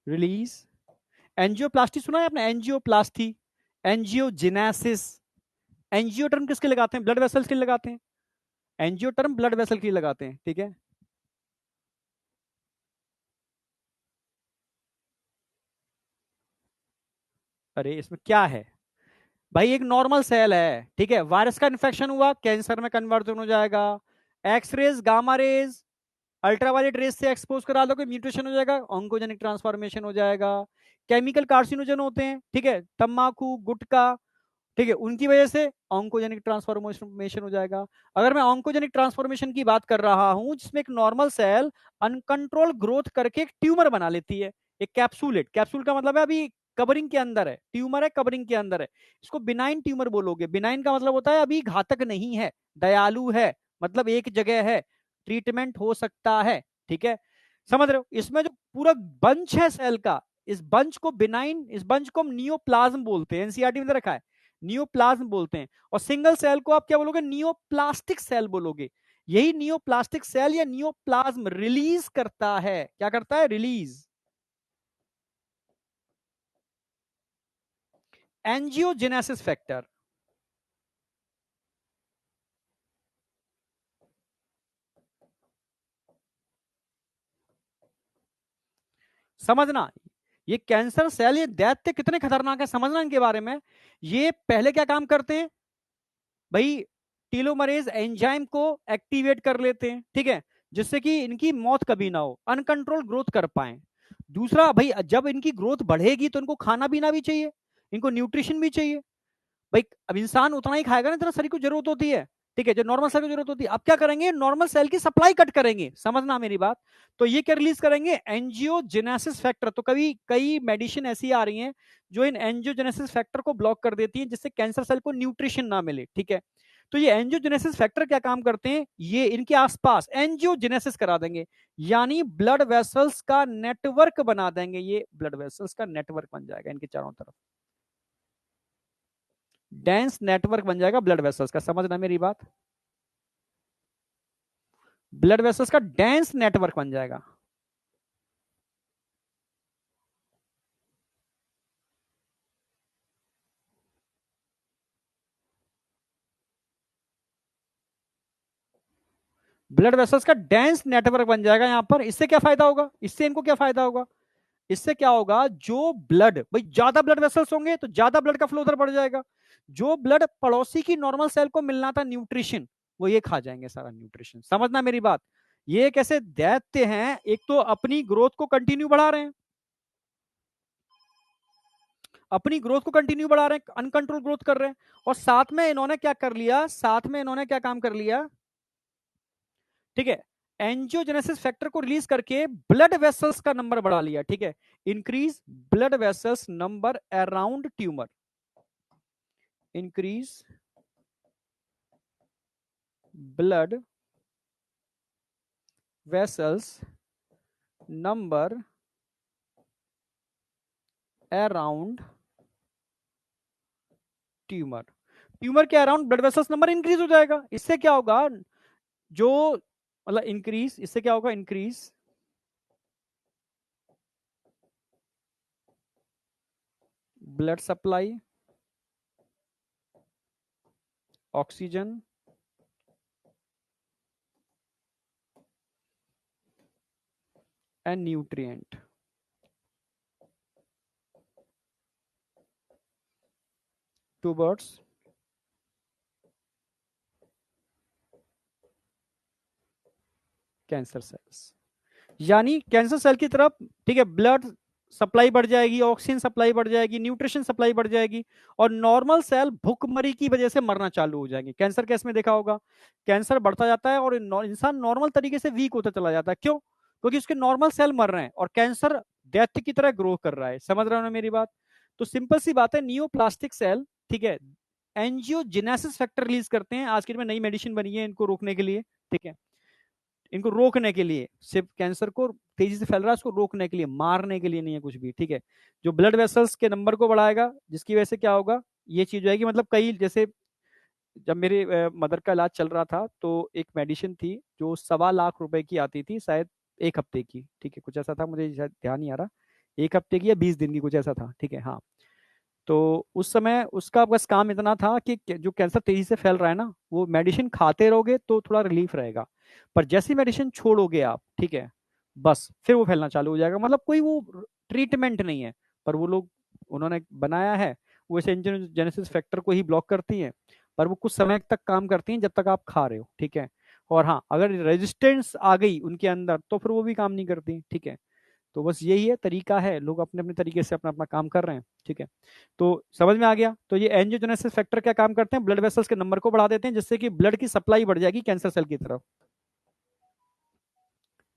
Speaker 1: रिलीज एंजियोप्लास्टी। सुना है आपने? Angioplasty, angiogenesis. एंजियो टर्म किसके लगाते हैं? ब्लड वेसल्स के लिए लगाते हैं। एंजियो टर्म ब्लड वेसल के लिए लगाते हैं, ठीक है। अरे इसमें क्या है भाई, एक नॉर्मल सेल है, ठीक है, वायरस का इन्फेक्शन हुआ, कैंसर में कन्वर्जन हो जाएगा। X rays, gamma rays, ultraviolet rays से एक्सपोज करा दो, कोई म्यूटेशन हो जाएगा, ऑन्कोजेनिक ट्रांसफॉर्मेशन हो जाएगा। केमिकल कार्सिनोजन होते हैं, ठीक है, तंबाकू, गुटखा, ठीक है, उनकी वजह से ऑन्कोजेनिक ट्रांसफॉर्मेशन हो जाएगा। अगर मैं ऑन्कोजेनिक ट्रांसफॉर्मेशन की बात कर रहा हूं, जिसमें एक नॉर्मल सेल अनकंट्रोल ग्रोथ करके एक ट्यूमर बना लेती है, एक कैप्सूलेट, कैप्सूल का मतलब है अभी कवरिंग के अंदर है, ट्यूमर है कवरिंग के अंदर है, इसको बिनाइन ट्यूमर बोलोगे। बिनाइन का मतलब होता है अभी घातक नहीं है, दयालु है, मतलब एक जगह है, ट्रीटमेंट हो सकता है, ठीक है। समझ रहे हो? इसमें जो पूरा बंच है सेल का, इस बंच को बिनाइन, इस बंच को हम नियोप्लाज्म बोलते हैं, एनसीईआरटी में रखा है, नियोप्लाज्म बोलते हैं। और सिंगल सेल को आप क्या बोलोगे? नियोप्लास्टिक सेल बोलोगे। यही नियोप्लास्टिक सेल या नियोप्लाज्म रिलीज करता है, क्या करता है? Release angiogenesis factor. समझना, ये कैंसर सेल, ये दैत्य कितने खतरनाक है, समझना इनके बारे में। ये पहले क्या काम करते हैं? भाई टीलोमरेज एंजाइम को एक्टिवेट कर लेते हैं, ठीक है, जिससे कि इनकी मौत कभी ना हो, अनकंट्रोल ग्रोथ कर पाए। दूसरा भाई, जब इनकी ग्रोथ बढ़ेगी तो इनको खाना पीना भी चाहिए, इनको न्यूट्रिशन भी चाहिए। भाई अब इंसान उतना ही खाएगा ना जितना शरीर को जरूरत होती है, ठीक है, जो नॉर्मल सेल को जरूरत होती है। अब क्या करेंगे, नॉर्मल सेल की सप्लाई कट करेंगे, समझना मेरी बात। तो ये क्या रिलीज करेंगे, एंजियोजेनेसिस फैक्टर। तो कभी कई मेडिसिन ऐसी आ रही हैं जो इन एंजियोजेनेसिस फैक्टर को ब्लॉक कर देती है, जिससे कैंसर सेल को न्यूट्रिशन ना मिले, ठीक है। तो ये एंजियोजेनेसिस फैक्टर क्या काम करते हैं, ये इनके आसपास एंजियोजेनेसिस करा देंगे, यानी ब्लड वेसल्स का नेटवर्क बना देंगे। ये ब्लड वेसल्स का नेटवर्क बन जाएगा इनके चारों तरफ, डेंस नेटवर्क बन जाएगा ब्लड वेसल्स का, समझना मेरी बात। ब्लड वेसल्स का डेंस नेटवर्क बन जाएगा। ब्लड वेसल्स का डेंस नेटवर्क बन जाएगा यहां पर। इससे क्या फायदा होगा, इससे इनको क्या फायदा होगा, इससे क्या होगा, जो ब्लड, भाई ज्यादा ब्लड वेसल्स होंगे तो ज्यादा ब्लड का फ्लो उधर बढ़ जाएगा। जो ब्लड पड़ोसी की नॉर्मल सेल को मिलना था न्यूट्रिशन, वो ये खा जाएंगे सारा न्यूट्रिशन, समझना मेरी बात। ये कैसे दैत्य हैं, एक तो अपनी ग्रोथ को कंटिन्यू बढ़ा रहे हैं, अपनी ग्रोथ को कंटिन्यू बढ़ा रहे हैं, अनकंट्रोल ग्रोथ कर रहे हैं। और साथ में इन्होंने क्या कर लिया, साथ में इन्होंने क्या काम कर लिया, ठीक है, एंजियोजेनेसिस फैक्टर को रिलीज करके ब्लड वेसल्स का नंबर बढ़ा लिया, ठीक है। Increase blood vessels number around tumour, increase blood vessels number around tumour. Tumour के around blood vessels number increase हो जाएगा। इससे क्या होगा, जो मतलब इंक्रीज, इससे क्या होगा, increase blood supply, oxygen and nutrient towards cancer cells, यानी कैंसर सेल की तरफ, ठीक है, ब्लड सप्लाई बढ़ जाएगी, ऑक्सीजन सप्लाई बढ़ जाएगी, न्यूट्रिशन सप्लाई बढ़ जाएगी, और नॉर्मल सेल भूखमरी की वजह से मरना चालू हो जाएंगे। कैंसर केस में देखा होगा, कैंसर बढ़ता जाता है और इंसान नॉर्मल तरीके से वीक होता चला जाता है। क्यों, क्योंकि उसके नॉर्मल सेल मर रहे हैं और कैंसर दैत्य की तरह ग्रो कर रहा है, समझ रहे हो ना मेरी बात। तो सिंपल सी बात है, नियोप्लास्टिक सेल, ठीक है, एंजियोजेनेसिस फैक्टर रिलीज करते हैं। आज के दिन में नई मेडिसिन बनी है इनको रोकने के लिए, ठीक है, इनको रोकने के लिए, सिर्फ कैंसर को तेजी से फैल रहा है उसको रोकने के लिए, मारने के लिए नहीं है कुछ भी, ठीक है। जो ब्लड वेसल्स के नंबर को बढ़ाएगा, जिसकी वजह से क्या होगा, ये चीज हो जाएगी। मतलब कई, जैसे जब मेरे मदर का इलाज चल रहा था तो एक मेडिसिन थी जो 1.25 लाख रुपए की आती थी शायद, एक हफ्ते की, ठीक है, कुछ ऐसा था, मुझे शायद ध्यान नहीं आ रहा, एक हफ्ते की या 20 दिन की, कुछ ऐसा था, ठीक है, हाँ। तो उस समय उसका बस काम इतना था कि जो कैंसर तेजी से फैल रहा है ना, वो मेडिसिन खाते रहोगे तो थोड़ा रिलीफ रहेगा, पर जैसी मेडिसिन छोड़ोगे आप, ठीक है, बस फिर वो फैलना चालू हो जाएगा। मतलब कोई वो ट्रीटमेंट नहीं है, पर वो लोग, उन्होंने बनाया है, वो इस एंजियोजेनेसिस फैक्टर को ही ब्लॉक करती है, पर वो कुछ समय तक काम करती हैं जब तक आप खा रहे हो, ठीक है। और हाँ, अगर रेजिस्टेंस आ गई उनके अंदर तो फिर वो भी काम नहीं करती, ठीक है। तो बस यही है तरीका है, लोग अपने अपने तरीके से अपना अपना काम कर रहे हैं, ठीक है। तो समझ में आ गया। तो ये एंजियोजेनेसिस फैक्टर क्या काम करते हैं, ब्लड वेसल्स के नंबर को बढ़ा देते हैं, जिससे कि ब्लड की सप्लाई बढ़ जाएगी कैंसर सेल की तरफ,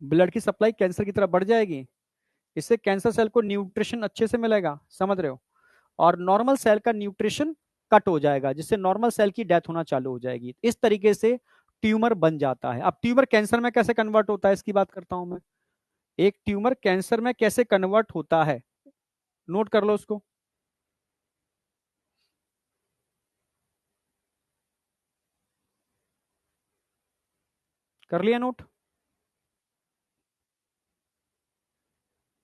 Speaker 1: ब्लड की सप्लाई कैंसर की तरफ बढ़ जाएगी। इससे कैंसर सेल को न्यूट्रिशन अच्छे से मिलेगा, समझ रहे हो, और नॉर्मल सेल का न्यूट्रिशन कट हो जाएगा, जिससे नॉर्मल सेल की डेथ होना चालू हो जाएगी। इस तरीके से ट्यूमर बन जाता है। अब ट्यूमर कैंसर में कैसे कन्वर्ट होता है इसकी बात करता हूं मैं। एक ट्यूमर कैंसर में कैसे कन्वर्ट होता है, नोट कर लो उसको। कर लिया नोट,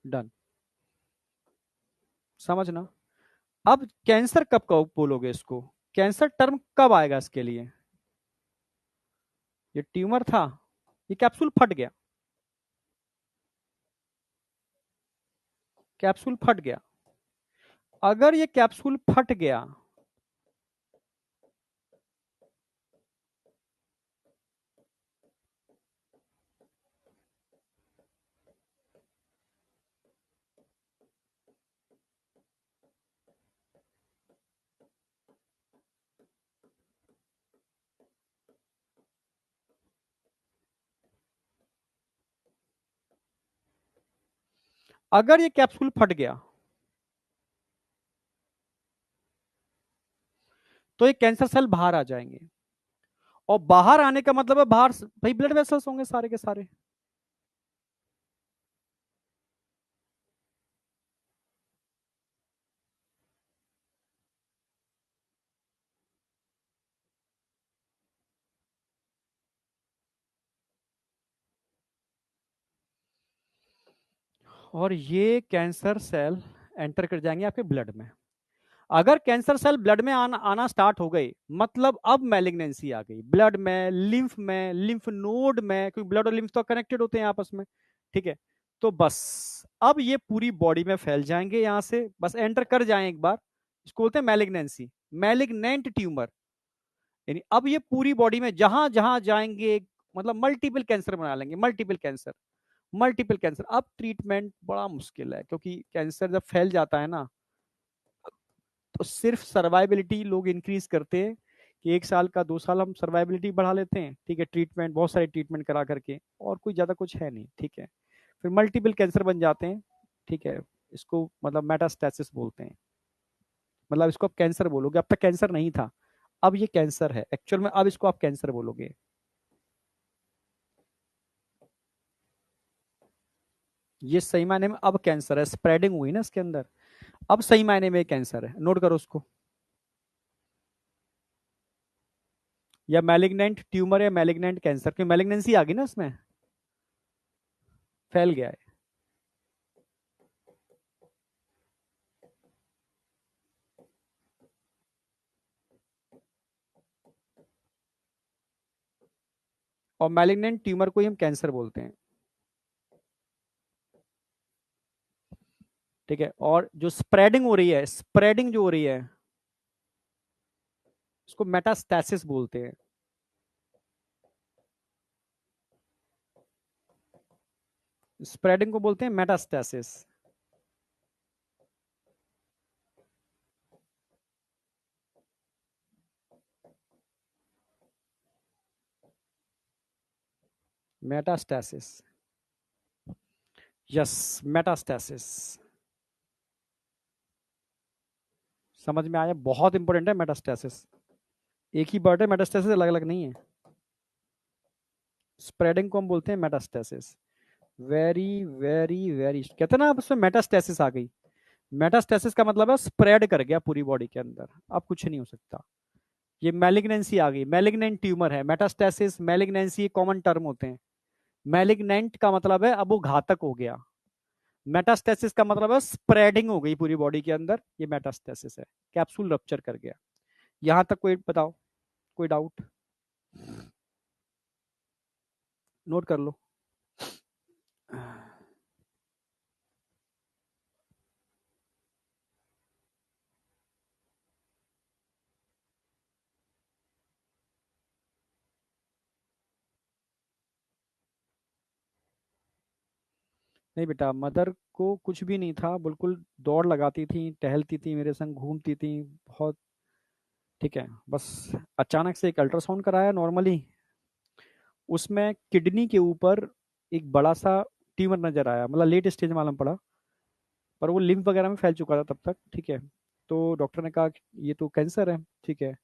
Speaker 1: डन, समझना। अब कैंसर कब कब बोलोगे इसको, कैंसर टर्म कब आएगा इसके लिए, ये ट्यूमर था, ये कैप्सूल फट गया, कैप्सूल फट गया। अगर ये कैप्सूल फट गया, अगर ये कैप्सूल फट गया तो ये कैंसर सेल बाहर आ जाएंगे, और बाहर आने का मतलब है बाहर भाई ब्लड वेसल्स होंगे सारे के सारे। और ये कैंसर सेल एंटर कर जाएंगे आपके ब्लड में। अगर कैंसर सेल ब्लड में आना आना स्टार्ट हो गई, मतलब अब मैलिग्नेंसी आ गई ब्लड में, लिम्फ नोड में, क्योंकि ब्लड और लिम्फ तो कनेक्टेड होते हैं आपस में, ठीक है। तो बस अब ये पूरी बॉडी में फैल जाएंगे, यहां से बस एंटर कर जाएं एक बार, इसको बोलते हैं मैलिग्नेंसी, मैलिग्नेंट ट्यूमर। यानी अब ये पूरी बॉडी में जहां जहां जाएंगे, मतलब मल्टीपल कैंसर बना लेंगे, मल्टीपल कैंसर। अब ट्रीटमेंट बड़ा मुश्किल है, क्योंकि कैंसर जब फैल जाता है ना, तो सिर्फ सर्वाइबिलिटी लोग इंक्रीज करते हैं कि 1 साल का 2 साल हम सर्वाइबिलिटी बढ़ा लेते हैं, ठीक है, ट्रीटमेंट बहुत सारे ट्रीटमेंट करा करके, और कोई ज्यादा कुछ है नहीं, ठीक है। फिर मल्टीपल कैंसर बन जाते हैं, ठीक है। इसको मतलब मेटास्टेसिस बोलते हैं, मतलब इसको आप कैंसर बोलोगे, अब तक कैंसर नहीं था, अब ये कैंसर है एक्चुअल में, अब इसको आप कैंसर बोलोगे। ये सही मायने में अब कैंसर है, स्प्रेडिंग हुई ना इसके अंदर, अब सही मायने में कैंसर है, नोट करो उसको। या मैलिग्नेंट ट्यूमर या मैलिग्नेंट कैंसर, क्योंकि मैलिग्नेंसी आ गई ना इसमें, फैल गया है। और मैलिग्नेंट ट्यूमर को ही हम कैंसर बोलते हैं, ठीक है। और जो स्प्रेडिंग हो रही है, स्प्रेडिंग जो हो रही है, उसको मेटास्टेसिस बोलते हैं। स्प्रेडिंग को बोलते हैं मेटास्टेसिस। Metastasis, yes, metastasis. समझ में आया, बहुत इंपॉर्टेंट है मेटास्टेसिस। एक ही वर्ड है, मेटास्टेसिस अलग अलग नहीं है। स्प्रेडिंग को हम बोलते हैं मेटास्टेसिस। वेरी वेरी वेरी, कहते हैं ना अब उसमें मेटास्टेसिस आ गई। मेटास्टेसिस का मतलब है स्प्रेड कर गया पूरी बॉडी के अंदर, अब कुछ नहीं हो सकता। ये मैलिग्नेंसी आ गई, मैलिग्नेंट ट्यूमर है, मेटास्टेसिस मैलिग्नेंसी कॉमन टर्म होते हैं। मैलिग्नेंट का मतलब है अब वो घातक हो गया, मेटास्टेसिस का मतलब है स्प्रेडिंग हो गई पूरी बॉडी के अंदर, ये मेटास्टेसिस है, कैप्सूल रप्चर कर गया। यहां तक कोई बताओ, कोई डाउट, नोट कर लो। नहीं बेटा, मदर को कुछ भी नहीं था, बिल्कुल दौड़ लगाती थी, टहलती थी, मेरे संग घूमती थी बहुत, ठीक है। बस अचानक से एक अल्ट्रासाउंड कराया नॉर्मली, उसमें किडनी के ऊपर एक बड़ा सा ट्यूमर नजर आया, मतलब लेट स्टेज मालूम पड़ा, पर वो लिम्फ वगैरह में फैल चुका था तब तक, ठीक है। तो डॉक्टर ने कहा कि ये तो कैंसर है, ठीक है।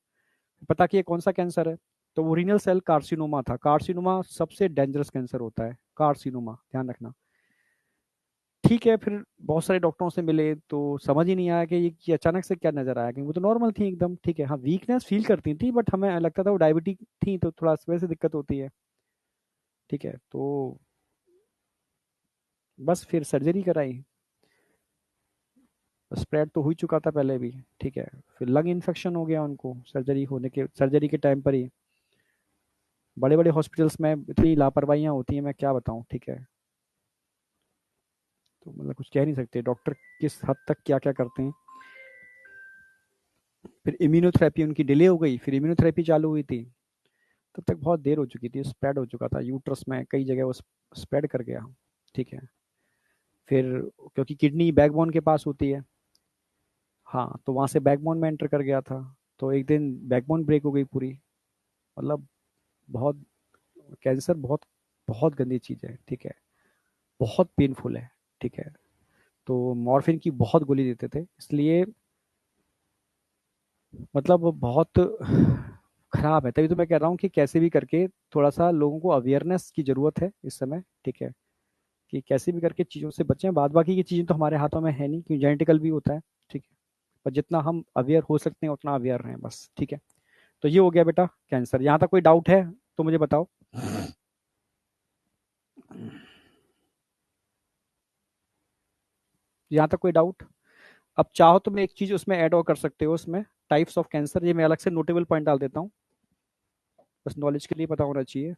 Speaker 1: पता किया कौन सा कैंसर है, तो वो रीनल सेल कार्सिनोमा था। कार्सिनोमा सबसे डेंजरस कैंसर होता है, कार्सिनोमा, ध्यान रखना, ठीक है। फिर बहुत सारे डॉक्टरों से मिले तो समझ ही नहीं आया कि ये अचानक से क्या नजर आया, क्योंकि वो तो नॉर्मल थी एकदम, ठीक है। हाँ, वीकनेस फील करती थी, बट हमें लगता था वो डायबिटिक थी, तो थोड़ा इस वजह से दिक्कत होती है, ठीक है। तो बस फिर सर्जरी कराई, स्प्रेड तो हो ही चुका था पहले भी, ठीक है। फिर लंग इन्फेक्शन हो गया उनको, सर्जरी के टाइम पर ही। बड़े बड़े हॉस्पिटल्स में इतनी लापरवाहियां होती हैं, मैं क्या बताऊं, ठीक है। तो मतलब कुछ कह नहीं सकते डॉक्टर किस हद तक क्या क्या करते हैं। फिर इम्यूनोथेरेपी उनकी डिले हो गई, फिर इम्यूनोथेरेपी चालू हुई थी, तब तक बहुत देर हो चुकी थी, स्प्रेड हो चुका था यूट्रस में कई जगह, वो स्प्रेड कर गया, ठीक है। फिर क्योंकि किडनी बैकबोन के पास होती है, हाँ, तो वहां से बैकबोन में एंटर कर गया था, तो एक दिन बैकबोन ब्रेक हो गई पूरी, मतलब बहुत, कैंसर बहुत बहुत गंदी चीज है, ठीक है, बहुत पेनफुल है, ठीक है। तो मॉर्फिन की बहुत गोली देते थे, इसलिए मतलब बहुत खराब है। तभी तो मैं कह रहा हूँ कि कैसे भी करके थोड़ा सा लोगों को अवेयरनेस की ज़रूरत है इस समय, ठीक है, कि कैसे भी करके चीज़ों से बचें। बाद बाकी की चीज़ें तो हमारे हाथों में है नहीं, क्योंकि जेनेटिकल भी होता है, ठीक है, पर जितना हम अवेयर हो सकते हैं उतना अवेयर रहें बस, ठीक है। तो ये हो गया बेटा कैंसर। यहाँ तक कोई डाउट है तो मुझे बताओ। यहाँ तक कोई डाउट? अब चाहो तो मैं एक चीज़ उसमें ऐड और कर सकते हो, उसमें टाइप्स ऑफ कैंसर, ये मैं अलग से नोटेबल पॉइंट डाल देता हूँ, बस नॉलेज के लिए पता होना चाहिए।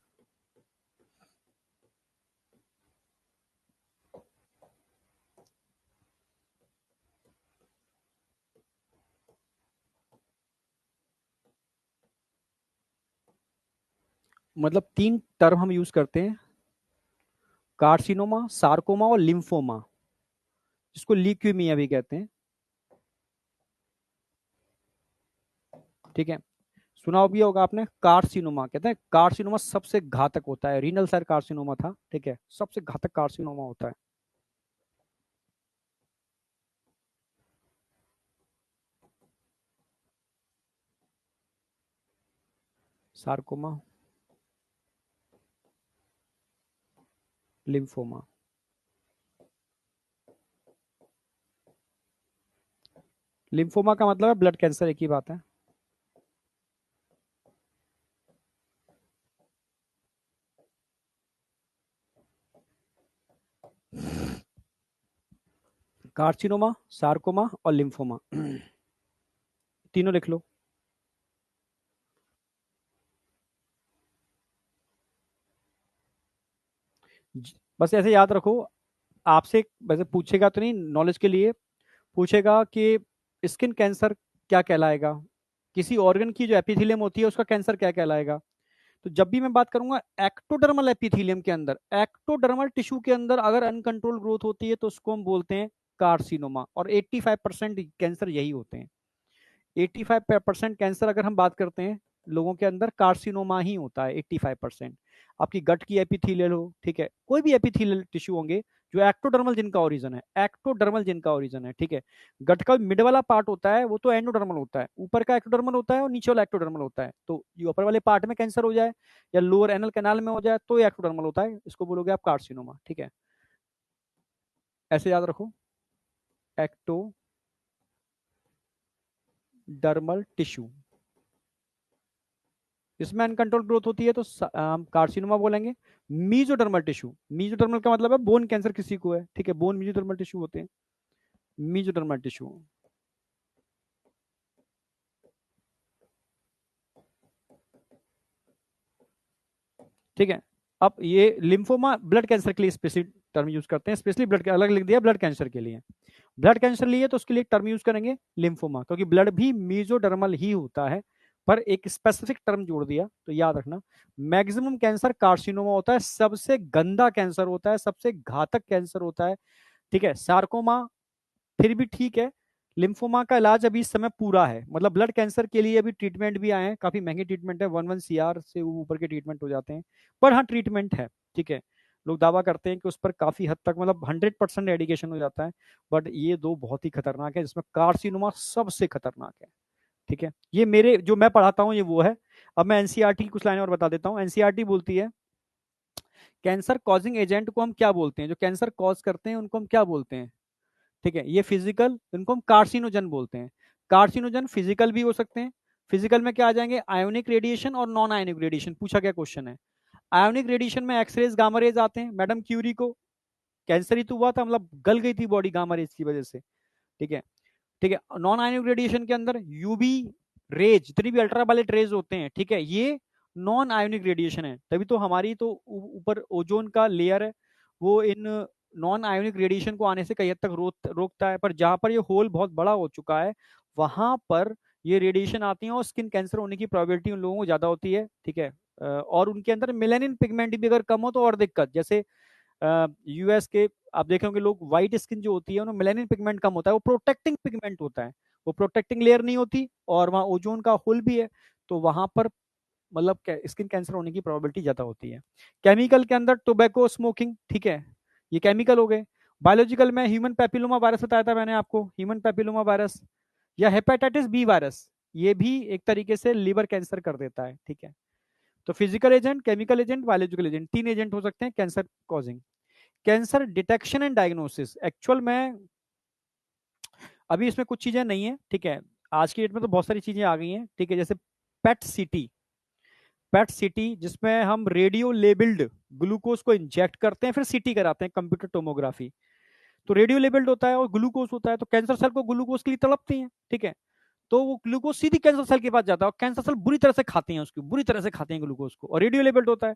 Speaker 1: मतलब 3 टर्म हम यूज करते हैं, कार्सिनोमा, सार्कोमा और लिम्फोमा, जिसको ल्यूकेमिया भी कहते हैं, ठीक है। सुना भी होगा आपने, कार्सिनोमा कहते हैं, कार्सिनोमा सबसे घातक होता है, रीनल सेल कार्सिनोमा था, ठीक है, सबसे घातक कार्सिनोमा होता है। Sarcoma, lymphoma. लिम्फोमा का मतलब है ब्लड कैंसर, एक ही बात है। कार्सिनोमा, सार्कोमा और लिम्फोमा, तीनों लिख लो। बस ऐसे याद रखो, आपसे वैसे पूछेगा तो नहीं, नॉलेज के लिए पूछेगा कि स्किन कैंसर क्या कहलाएगा, किसी ऑर्गन की जो एपिथेलियम होती है उसका कैंसर क्या कहलाएगा। तो जब भी मैं बात करूंगा एक्टोडर्मल एपिथेलियम के अंदर, एक्टोडर्मल टिश्यू के अंदर अगर अनकंट्रोल ग्रोथ होती है तो उसको हम बोलते हैं कार्सिनोमा, और 85% कैंसर यही होते हैं। 85% कैंसर अगर हम बात करते हैं लोगों के अंदर, कार्सिनोमा ही होता है 85%। आपकी गट की एपिथेलियल हो, ठीक है, कोई भी एपिथेलियल टिश्यू होंगे जो एक्टोडर्मल जिनका ओरिजिन है, एक्टोडर्मल जिनका ओरिजिन है, ठीक है। गट का मिड वाला पार्ट होता है वो तो एंडोडर्मल होता है, ऊपर का एक्टोडर्मल होता है और नीचे वाला एक्टोडर्मल होता है। तो ये ऊपर वाले पार्ट में कैंसर हो जाए या लोअर एनल कैनाल में हो जाए तो ये एक्टोडर्मल होता है, इसको बोलोगे आप कार्सिनोमा, ठीक है। ऐसे याद रखो, एक्टोडर्मल टिश्यू, इसमें अनकंट्रोल ग्रोथ होती है तो कार्सिनोमा बोलेंगे। मीजोडर्मल टिश्यू, मीजोडर्मल का मतलब है बोन कैंसर किसी को है, ठीक है, बोन मीजोडर्मल टिश्यू होते हैं, मीजोडर्मल टिश्यू, ठीक है। अब ये लिम्फोमा ब्लड कैंसर के लिए स्पेसिफिक टर्म यूज करते हैं, स्पेशली ब्लड, अलग लिख दिया ब्लड कैंसर के लिए। ब्लड कैंसर लिए तो उसके लिए टर्म यूज करेंगे लिम्फोमा, क्योंकि ब्लड भी मीजोडर्मल ही होता है, पर एक स्पेसिफिक टर्म जोड़ दिया तो याद रखना। मैक्सिमम कैंसर कार्सिनोमा होता है, सबसे गंदा कैंसर होता है, सबसे घातक कैंसर होता है, ठीक है। सार्कोमा फिर भी ठीक है। लिम्फोमा का इलाज अभी इस समय पूरा है, मतलब ब्लड कैंसर के लिए अभी ट्रीटमेंट भी आए हैं, काफी महंगे ट्रीटमेंट है, 1 CR से ऊपर के ट्रीटमेंट हो जाते हैं, पर हाँ ट्रीटमेंट है, ठीक है। लोग दावा करते हैं कि उस पर काफी हद तक मतलब 100% एडिकेशन हो जाता है, बट ये दो बहुत ही खतरनाक है, जिसमें कार्सिनोमा सबसे खतरनाक है, ठीक है। ये मेरे जो मैं पढ़ाता हूँ ये वो है। अब मैं एनसीईआरटी की कुछ लाइनें और बता देता हूँ। एनसीईआरटी बोलती है कैंसर कॉजिंग एजेंट को हम क्या बोलते हैं, जो कैंसर कॉज करते हैं उनको हम क्या बोलते हैं, ठीक है। ये फिजिकल, इनको हम कार्सिनोजन बोलते हैं। कार्सिनोजन फिजिकल भी हो सकते हैं। फिजिकल में क्या आ जाएंगे, आयोनिक रेडिएशन और नॉन आयोनिक रेडिएशन, पूछा क्या क्वेश्चन है। आयोनिक रेडिएशन में एक्सरेज, गामा रेज आते हैं, मैडम क्यूरी को कैंसर ही तो हुआ था, मतलब गल गई थी बॉडी गामा रेज की वजह से, ठीक है, ठीक है। नॉन आयोनिक रेडिएशन के अंदर यूवी रेज, जितनी भी अल्ट्रावायलेट रेज होते हैं, ठीक है, ये नॉन आयोनिक रेडिएशन है, तभी तो हमारी तो ऊपर ओजोन का लेयर है, वो इन नॉन आयोनिक रेडिएशन को आने से कई हद तक रोकता है। पर जहां पर ये होल बहुत बड़ा हो चुका है वहां पर ये रेडिएशन आती है और स्किन कैंसर होने की प्रोबेबिलिटी उन लोगों को ज्यादा होती है, ठीक है। और उनके अंदर मेलानिन पिगमेंट भी अगर कम हो तो और दिक्कत, जैसे यूएस के आप देखे होंगे लोग, व्हाइट स्किन जो होती है उनमें मेलानिन पिगमेंट कम होता है, वो प्रोटेक्टिंग पिगमेंट होता है, वो प्रोटेक्टिंग लेयर नहीं होती, और वहाँ ओजोन का होल भी है, तो वहां पर मतलब स्किन कैंसर होने की प्रोबेबिलिटी ज्यादा होती है। केमिकल के अंदर टोबैको स्मोकिंग, ठीक है, ये केमिकल हो गए। बायोलॉजिकल में ह्यूमन पैपिलोमा वायरस बताया था मैंने आपको, ह्यूमन पैपिलोमा वायरस या हेपेटाइटिस बी वायरस, ये भी एक तरीके से लिवर कैंसर कर देता है, ठीक है। तो physical agent, chemical agent, biological agent, 3 agent हो सकते हैं cancer causing. Cancer detection and diagnosis, actual में अभी इसमें कुछ चीजें नहीं है, ठीक है। आज की डेट में तो बहुत सारी चीजें आ गई हैं, ठीक है, जैसे पेट सिटी, पेट सिटी जिसमें हम रेडियो लेबल्ड ग्लूकोज को इंजेक्ट करते हैं, फिर सिटी कराते हैं, कंप्यूटर टोमोग्राफी। तो रेडियो लेबल्ड होता है और ग्लूकोज होता है, तो कैंसर सेल को ग्लूकोज के लिए तड़पती है, ठीक है। तो वो ग्लूकोज सीधी कैंसर सेल के पास जाता है और कैंसर सेल बुरी तरह से खाते हैं उसकी, बुरी तरह से खाते हैं ग्लूकोज को, और रेडियो लेबल्ड होता है।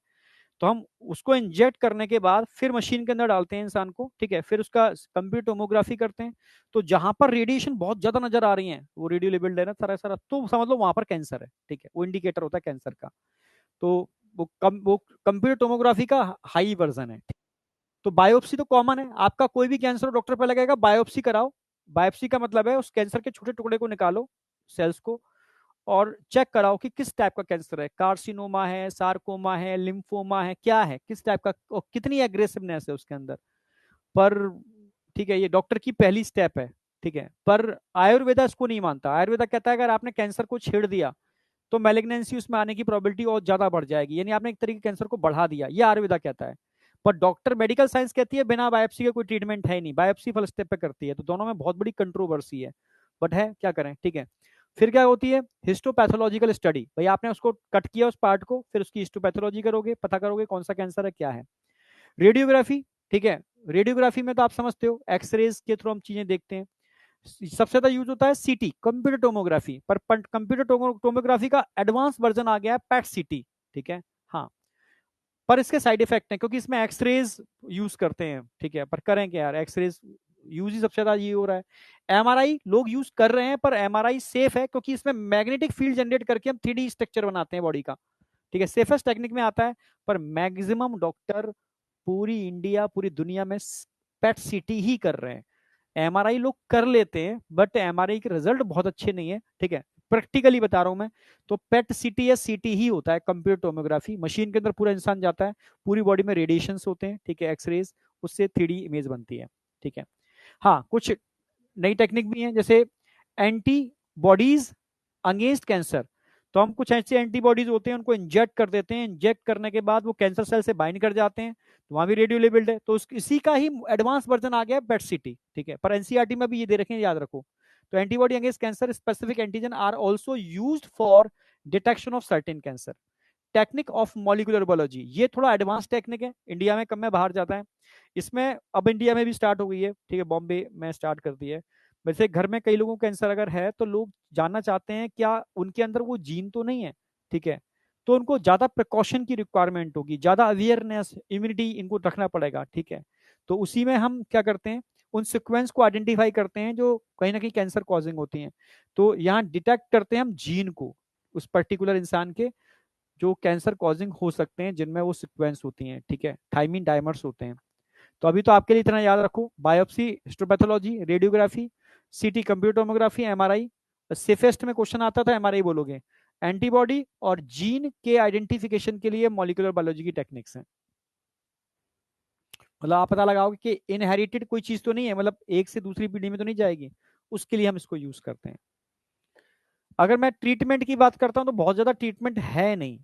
Speaker 1: तो हम उसको इंजेक्ट करने के बाद फिर मशीन के अंदर डालते हैं इंसान को, ठीक है, फिर उसका कंप्यूटर टोमोग्राफी करते हैं। तो जहां पर रेडिएशन बहुत ज्यादा नजर आ रही है, वो रेडियो लेबल्ड है ना सारा सारा, तो समझ लो वहां पर कैंसर है, ठीक है, वो इंडिकेटर होता है कैंसर का। तो वो कंप्यूटर टोमोग्राफी का हाई वर्जन है। तो बायोप्सी तो कॉमन है, आपका कोई भी कैंसर डॉक्टर पे लगेगा बायोप्सी कराओ। बायोप्सी का मतलब है उस कैंसर के छोटे टुकड़े को निकालो, सेल्स को, और चेक कराओ कि किस टाइप का कैंसर है, कार्सिनोमा है, सार्कोमा है, लिम्फोमा है, क्या है, किस टाइप का और कितनी एग्रेसिवनेस है उसके अंदर। पर ठीक है, ये डॉक्टर की पहली स्टेप है, ठीक है। पर आयुर्वेदा इसको नहीं मानता। आयुर्वेदा कहता है अगर आपने कैंसर को छेड़ दिया तो मैलिग्नेंसी उसमें आने की प्रोबेबिलिटी और ज्यादा बढ़ जाएगी, यानी आपने एक तरीके कैंसर को बढ़ा दिया, ये आयुर्वेदा कहता है। पर डॉक्टर मेडिकल साइंस कहती है बिना बायोप्सी के कोई ट्रीटमेंट है ही नहीं, बायोप्सी फर्स्ट स्टेप पे करती है। तो दोनों में बहुत बड़ी कंट्रोवर्सी है, बट है, क्या करें, ठीक है। फिर क्या होती है, हिस्टोपैथोलॉजिकल स्टडी, भाई आपने उसको कट किया उस पार्ट को, फिर उसकी हिस्टोपैथोलॉजी करोगे, पता करोगे कौन सा कैंसर है, क्या है। रेडियोग्राफी, ठीक है, रेडियोग्राफी में तो आप समझते हो एक्सरेज के थ्रू हम चीजें देखते हैं। सबसे ज्यादा यूज होता है सीटी, कंप्यूटर टोमोग्राफी, पर कंप्यूटर टोमोग्राफी का एडवांस वर्जन आ गया है पेट सीटी, ठीक है। हाँ, पर इसके साइड इफेक्ट हैं, क्योंकि इसमें एक्सरेज यूज करते हैं, ठीक है। पर करें क्या यार, एक्सरेज यूज ही सबसे ज्यादा ये हो रहा है। एमआरआई लोग यूज कर रहे हैं, पर एमआरआई सेफ है क्योंकि इसमें मैग्नेटिक फील्ड जनरेट करके हम 3D स्ट्रक्चर बनाते हैं बॉडी का, ठीक है, सेफेस्ट टेक्निक में आता है। पर मैक्सिमम डॉक्टर पूरी इंडिया, पूरी दुनिया में पेट सीटी ही कर रहे हैं। एमआरआई लोग कर लेते हैं, बट एमआरआई के रिजल्ट बहुत अच्छे नहीं है, ठीक है, प्रैक्टिकली बता रहा हूं मैं। तो पेट सीटी या सीटी ही होता है कंप्यूटर टोमोग्राफी, मशीन के अंदर पूरा इंसान जाता है, पूरी बॉडी में रेडिएशन होते हैं, ठीक है, एक्सरेज, उससे 3D इमेज बनती है, ठीक है। हाँ, कुछ नई टेक्निक भी है, जैसे एंटीबॉडीज अगेंस्ट कैंसर। तो हम कुछ ऐसे एंटीबॉडीज होते हैं उनको इंजेक्ट कर देते हैं, इंजेक्ट करने के बाद वो कैंसर सेल से बाइंड कर जाते हैं, तो वहां भी रेडियो लेबल्ड है। तो इसी का ही एडवांस वर्जन आ गया पेट सिटी, ठीक है। पर एनसीईआरटी में भी ये दे रखें, याद रखो। तो antibody against cancer specific antigen are also used for detection of certain cancer. Technique of molecular biology, ये थोड़ा एडवांस टेक्निक है, इंडिया में कम है, बाहर जाता है। इसमें अब इंडिया में भी स्टार्ट हो गई है, ठीक है, बॉम्बे में स्टार्ट कर दी है। वैसे घर में कई लोगों को कैंसर अगर है तो लोग जानना चाहते हैं क्या उनके अंदर वो जीन तो नहीं है, ठीक है। तो उनको ज्यादा प्रिकॉशन की रिक्वायरमेंट होगी, ज्यादा अवेयरनेस, इम्यूनिटी इनको रखना पड़ेगा, ठीक है। तो उसी में हम क्या करते हैं, उन सिक्वेंस को आइडेंटिफाई करते हैं जो कहीं ना कहीं कैंसर कॉजिंग होती हैं। तो यहाँ डिटेक्ट करते हैं हम जीन को उस पर्टिकुलर इंसान के, जो कैंसर कॉजिंग हो सकते हैं, जिनमें वो सिक्वेंस होती हैं, ठीक है, थाइमिन डाइमर्स होते हैं। तो अभी तो आपके लिए इतना याद रखो, बायोप्सी, हिस्टोपैथोलॉजी, रेडियोग्राफी, सीटी कंप्यूटर टोमोग्राफी, एमआरआई। सेफेस्ट में क्वेश्चन आता था एमआरआई बोलोगे। एंटीबॉडी और जीन के आइडेंटिफिकेशन के लिए मॉलिक्यूलर बायोलॉजी की टेक्निक्स हैं। मतलब आप पता लगाओगे कि इनहेरिटेड कोई चीज तो नहीं है, मतलब एक से दूसरी पीढ़ी में तो नहीं जाएगी, उसके लिए हम इसको यूज करते हैं। अगर मैं ट्रीटमेंट की बात करता हूं तो बहुत ज्यादा ट्रीटमेंट है नहीं।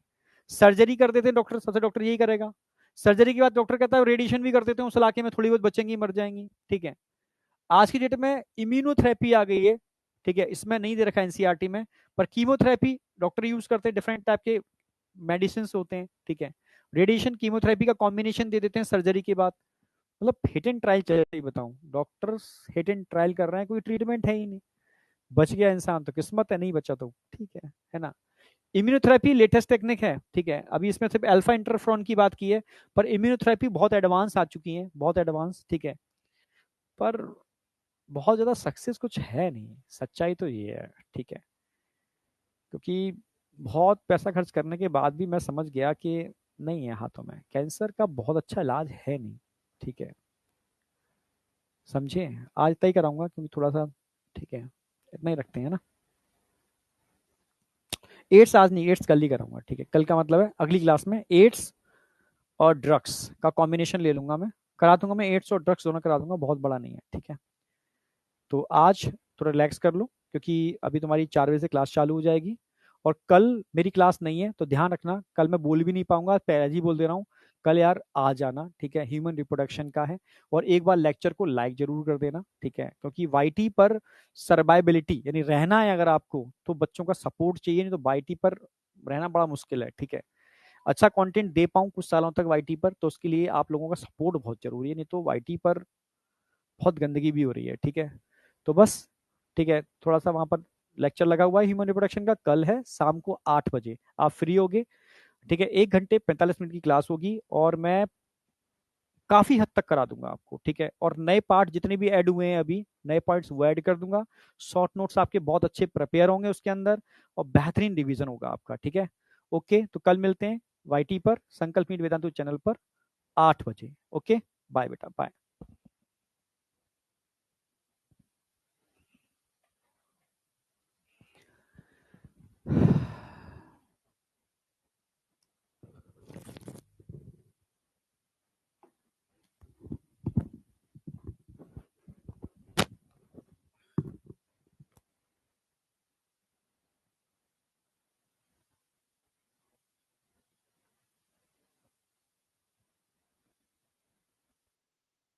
Speaker 1: सर्जरी कर देते हैं डॉक्टर, सबसे डॉक्टर यही करेगा। सर्जरी के बाद डॉक्टर कहता है रेडिएशन भी कर देते हैं, उस इलाके में थोड़ी बहुत बचेंगी, मर जाएंगी, ठीक है। आज की डेट में इम्यूनोथेरेपी आ गई है, ठीक है, इसमें नहीं दे रखा एनसीईआरटी में। पर कीमोथेरेपी डॉक्टर यूज करते हैं, डिफरेंट टाइप के मेडिसिन होते हैं, ठीक है। रेडिएशन कीमोथेरेपी का कॉम्बिनेशन दे देते हैं सर्जरी के बाद। मतलब हिट एंड ट्रायल चल रही, बताऊं डॉक्टर्स हिट एंड ट्रायल कर रहे हैं, कोई ट्रीटमेंट है ही नहीं। बच गया इंसान तो किस्मत है, नहीं बचा तो ठीक है ना। इम्यूनोथेरेपी लेटेस्ट टेक्निक है, ठीक है, अभी इसमें सिर्फ अल्फा इंटरफ्रॉन की बात की है। पर इम्यूनोथेरेपी बहुत एडवांस आ चुकी है, बहुत एडवांस, ठीक है। पर बहुत ज्यादा सक्सेस कुछ है नहीं, सच्चाई तो ये है, ठीक है। क्योंकि बहुत पैसा खर्च करने के बाद भी मैं समझ गया कि नहीं है हाथों में, कैंसर का बहुत अच्छा इलाज है नहीं, ठीक है, समझे। आज तय कराऊंगा क्योंकि थोड़ा सा, ठीक है, इतना ही रखते हैं ना। एड्स आज नहीं, एड्स कल ही कराऊंगा, ठीक है, कल का मतलब है अगली क्लास में एड्स और ड्रग्स का कॉम्बिनेशन ले लूंगा मैं, करा दूंगा मैं, एड्स और ड्रग्स दोनों करा दूंगा, बहुत बड़ा नहीं है, ठीक है। तो आज थोड़ा रिलैक्स कर लो, क्योंकि अभी तुम्हारी 4 बजे से क्लास चालू हो जाएगी। और कल मेरी क्लास नहीं है, तो ध्यान रखना, कल मैं बोल भी नहीं पाऊंगा, पहले ही बोल दे रहा हूँ। कल यार आ जाना, ठीक है, ह्यूमन रिप्रोडक्शन का है। और एक बार लेक्चर को लाइक जरूर कर देना, ठीक है, क्योंकि वाईटी पर सर्वाइबिलिटी यानी रहना है अगर आपको, तो बच्चों का सपोर्ट चाहिए, नहीं तो वाईटी पर रहना बड़ा मुश्किल है, ठीक है। अच्छा कंटेंट दे पाऊँ कुछ सालों तक वाईटी पर, तो उसके लिए आप लोगों का सपोर्ट बहुत जरूरी है, नहीं तो वाईटी पर बहुत गंदगी भी हो रही है, ठीक है। तो बस, ठीक है, थोड़ा सा वहां पर लेक्चर लगा हुआ है ह्यूमन रिप्रोडक्शन का, कल है शाम को 8 बजे, आप फ्री होगे, ठीक है। 1 घंटे 45 मिनट की क्लास होगी, और मैं काफी हद तक करा दूंगा आपको, ठीक है। और नए पार्ट जितने भी ऐड हुए हैं अभी, नए पॉइंट्स वो ऐड कर दूंगा। शॉर्ट नोट्स आपके बहुत अच्छे प्रिपेयर होंगे उसके अंदर, और बेहतरीन रिवीजन होगा आपका, ठीक है। ओके, तो कल मिलते हैं वाईटी पर, संकल्प मीट वेदांतु चैनल पर, 8 बजे। ओके, बाय बेटा, बाय।